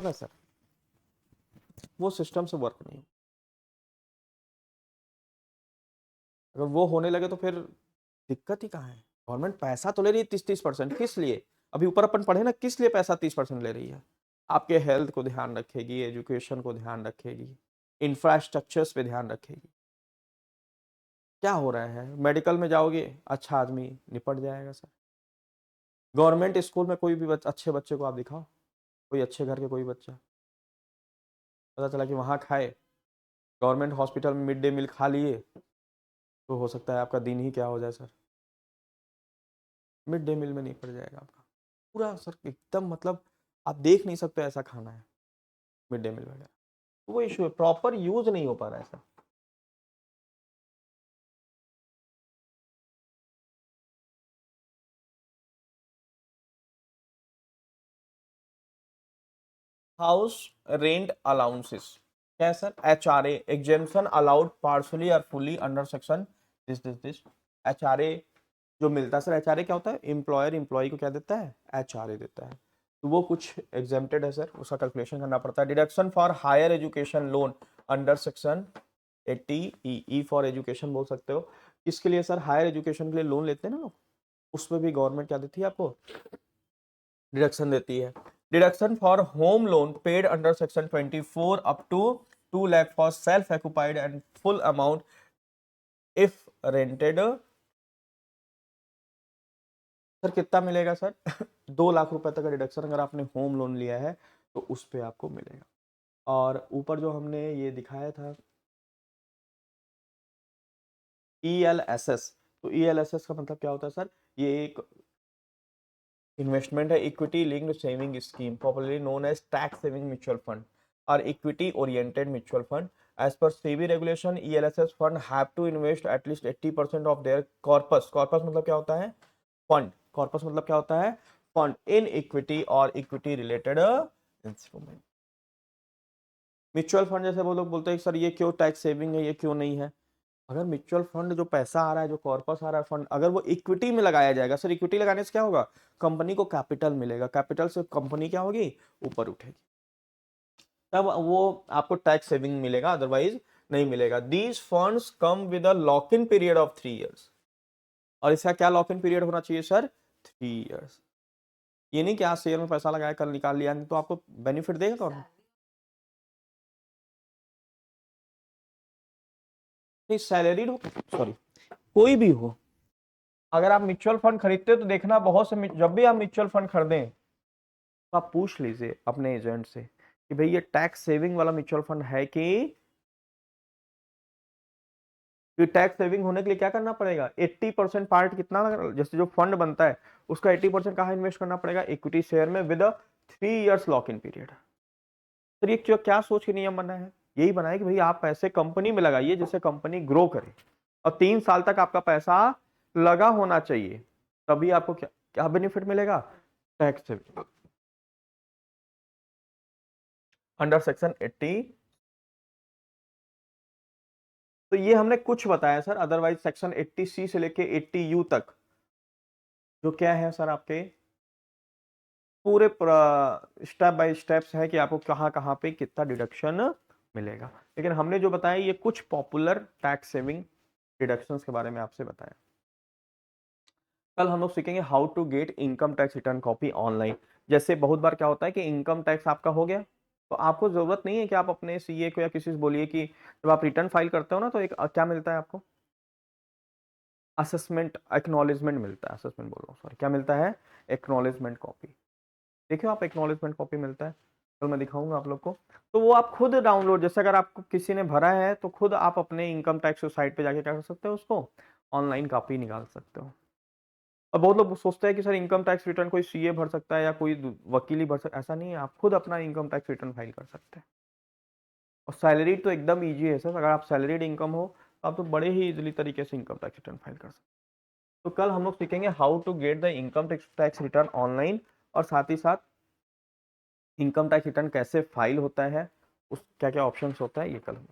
है सर, वो सिस्टम से वर्क नहीं। अगर वो होने लगे तो फिर दिक्कत ही कहाँ है। गवर्नमेंट पैसा तो ले रही है 30-30%, किस लिए? अभी ऊपर अपन पढ़े ना, किस लिए पैसा 30% ले रही है? आपके हेल्थ को ध्यान रखेगी, एजुकेशन को ध्यान रखेगी, इंफ्रास्ट्रक्चर्स पे ध्यान रखेगी। क्या हो रहा है, मेडिकल में जाओगे अच्छा आदमी निपट जाएगा सर। गवर्नमेंट स्कूल में कोई भी अच्छे बच्चे को आप दिखाओ, कोई अच्छे घर के कोई बच्चा, पता चला कि वहाँ खाए, गवर्नमेंट हॉस्पिटल में मिड डे मील खा लिए, तो हो सकता है आपका दिन ही क्या हो जाए सर, मिड डे मील में नहीं पड़ जाएगा आपका पूरा सर, एकदम मतलब आप देख नहीं सकते ऐसा खाना है मिड डे मील वगैरह। तो वो इशू है, प्रॉपर यूज नहीं हो पा रहा है सर। हाउस रेंट अलाउंसेस क्या है sir? HRA exemption allowed partially और fully under section this HRA जो मिलता है सर। HRA क्या होता है? एम्प्लॉयर एम्प्लॉय को क्या देता है? HRA देता है। तो वो कुछ एग्जेम्प्टेड है सर, उसका कैलकुलेशन करना पड़ता है। Deduction for higher education loan under section 80 E for education बोल सकते हो। इसके लिए सर हायर एजुकेशन के लिए लोन लेते हैं ना लोग, उसमें भी गवर्नमेंट क्या देती है आपको? डिडक्शन देती है। Deduction for home loan paid under section 24 up to 2 lakh for self occupied and full amount if rented. Sir कितना मिलेगा सर? 2 लाख रुपए तक का डिडक्शन अगर आपने होम लोन लिया है तो उस पे आपको मिलेगा। और ऊपर जो हमने ये दिखाया था ELSS, तो ELSS का मतलब क्या होता है सर? ये एक इन्वेस्टमेंट है, equity linked saving scheme, popularly known as tax saving mutual fund और equity oriented mutual fund. As per SEBI regulation ELSS fund have to invest at least 80% of their corpus. Corpus मतलब क्या होता है? फंड। कॉर्पस मतलब क्या होता है? फंड इन इक्विटी और equity related instrument. Mutual fund जैसे वो लोग बोलते हैं सर ये क्यों टैक्स सेविंग है, ये क्यों नहीं है? अगर म्यूचुअल फंड जो पैसा आ रहा है, जो कॉर्पस आ रहा है फंड, अगर वो इक्विटी में लगाया जाएगा सर, इक्विटी लगाने से क्या होगा? कंपनी को कैपिटल मिलेगा, कैपिटल से कंपनी क्या होगी? ऊपर उठेगी, तब वो आपको टैक्स सेविंग मिलेगा, अदरवाइज नहीं मिलेगा। These funds come with a lock in period of 3 years. और इसका क्या लॉक इन पीरियड होना चाहिए सर? 3 इयर्स। ये नहीं कि आज शेयर में पैसा लगाया कल निकाल लिया, तो आपको बेनिफिट देगा कौन? नहीं, सैलरीड हो, सॉरी, कोई भी हो, अगर आप म्यूचुअल फंड खरीदते हो तो देखना, बहुत से जब भी आप म्यूचुअल फंड खरीदें तो आप पूछ लीजिए अपने एजेंट से कि भाई ये टैक्स सेविंग वाला म्यूचुअल फंड है कि? टैक्स सेविंग होने के लिए क्या करना पड़ेगा? 80% पार्ट कितना जैसे जो फंड बनता है उसका 80% कहाँ इन्वेस्ट करना पड़ेगा? इक्विटी शेयर में with 3 years lock in period. तो ये क्या सोच के नियम बना है? यही बना है कि भाई आप पैसे कंपनी में लगाइए जिससे कंपनी ग्रो करे, और 3 साल तक आपका पैसा लगा होना चाहिए, तभी आपको क्या क्या बेनिफिट मिलेगा? Tax saving under section 80। तो ये हमने कुछ बताया सर, अदरवाइज सेक्शन 80C से लेके 80U तक जो क्या है सर, आपके पूरे स्टेप बाय स्टेप्स है कि आपको कहाँ कहाँ पे कितना डिडक्शन मिलेगा। लेकिन हमने जो बताया ये कुछ पॉपुलर टैक्स सेविंग डिडक्शंस के बारे में आपसे बताया। कल हम लोग सीखेंगे how to get income tax return copy online. जैसे बहुत बार क्या होता है कि इनकम टैक्स आपका हो गया, तो आपको जरूरत नहीं है कि आप अपने CA को या किसी से बोलिए कि जब आप रिटर्न फाइल करते हो ना तो एक क्या मिलता है आपको? असेसमेंट एक्नॉलेजमेंट मिलता है, असेसमेंट बोल रहा हूँ सॉरी, क्या मिलता है? Acknowledgement copy. देखियो आप, एक्नॉलेजमेंट कॉपी मिलता है, कल मैं दिखाऊंगा आप लोग को। तो वो आप खुद डाउनलोड, जैसे अगर आपको किसी ने भरा है तो खुद आप अपने इनकम टैक्स साइट पे जाके क्या कर सकते हो, उसको ऑनलाइन कॉपी निकाल सकते हो। और बहुत लोग सोचते हैं कि सर इनकम टैक्स रिटर्न कोई CA भर सकता है या कोई वकील ही भर सकता है, ऐसा नहीं है, आप खुद अपना इनकम टैक्स रिटर्न फाइल कर सकते हैं। और सैलरीड तो एकदम ईजी है सर, अगर आप सैलरीड इनकम हो तो आप तो बड़े ही इजीली तरीके से इनकम टैक्स रिटर्न फाइल कर सकते हैं। तो कल हम लोग सीखेंगे how to get the income tax return online, और साथ ही साथ इनकम टैक्स रिटर्न कैसे फाइल होता है, उस क्या क्या ऑप्शंस होता है, ये कल हम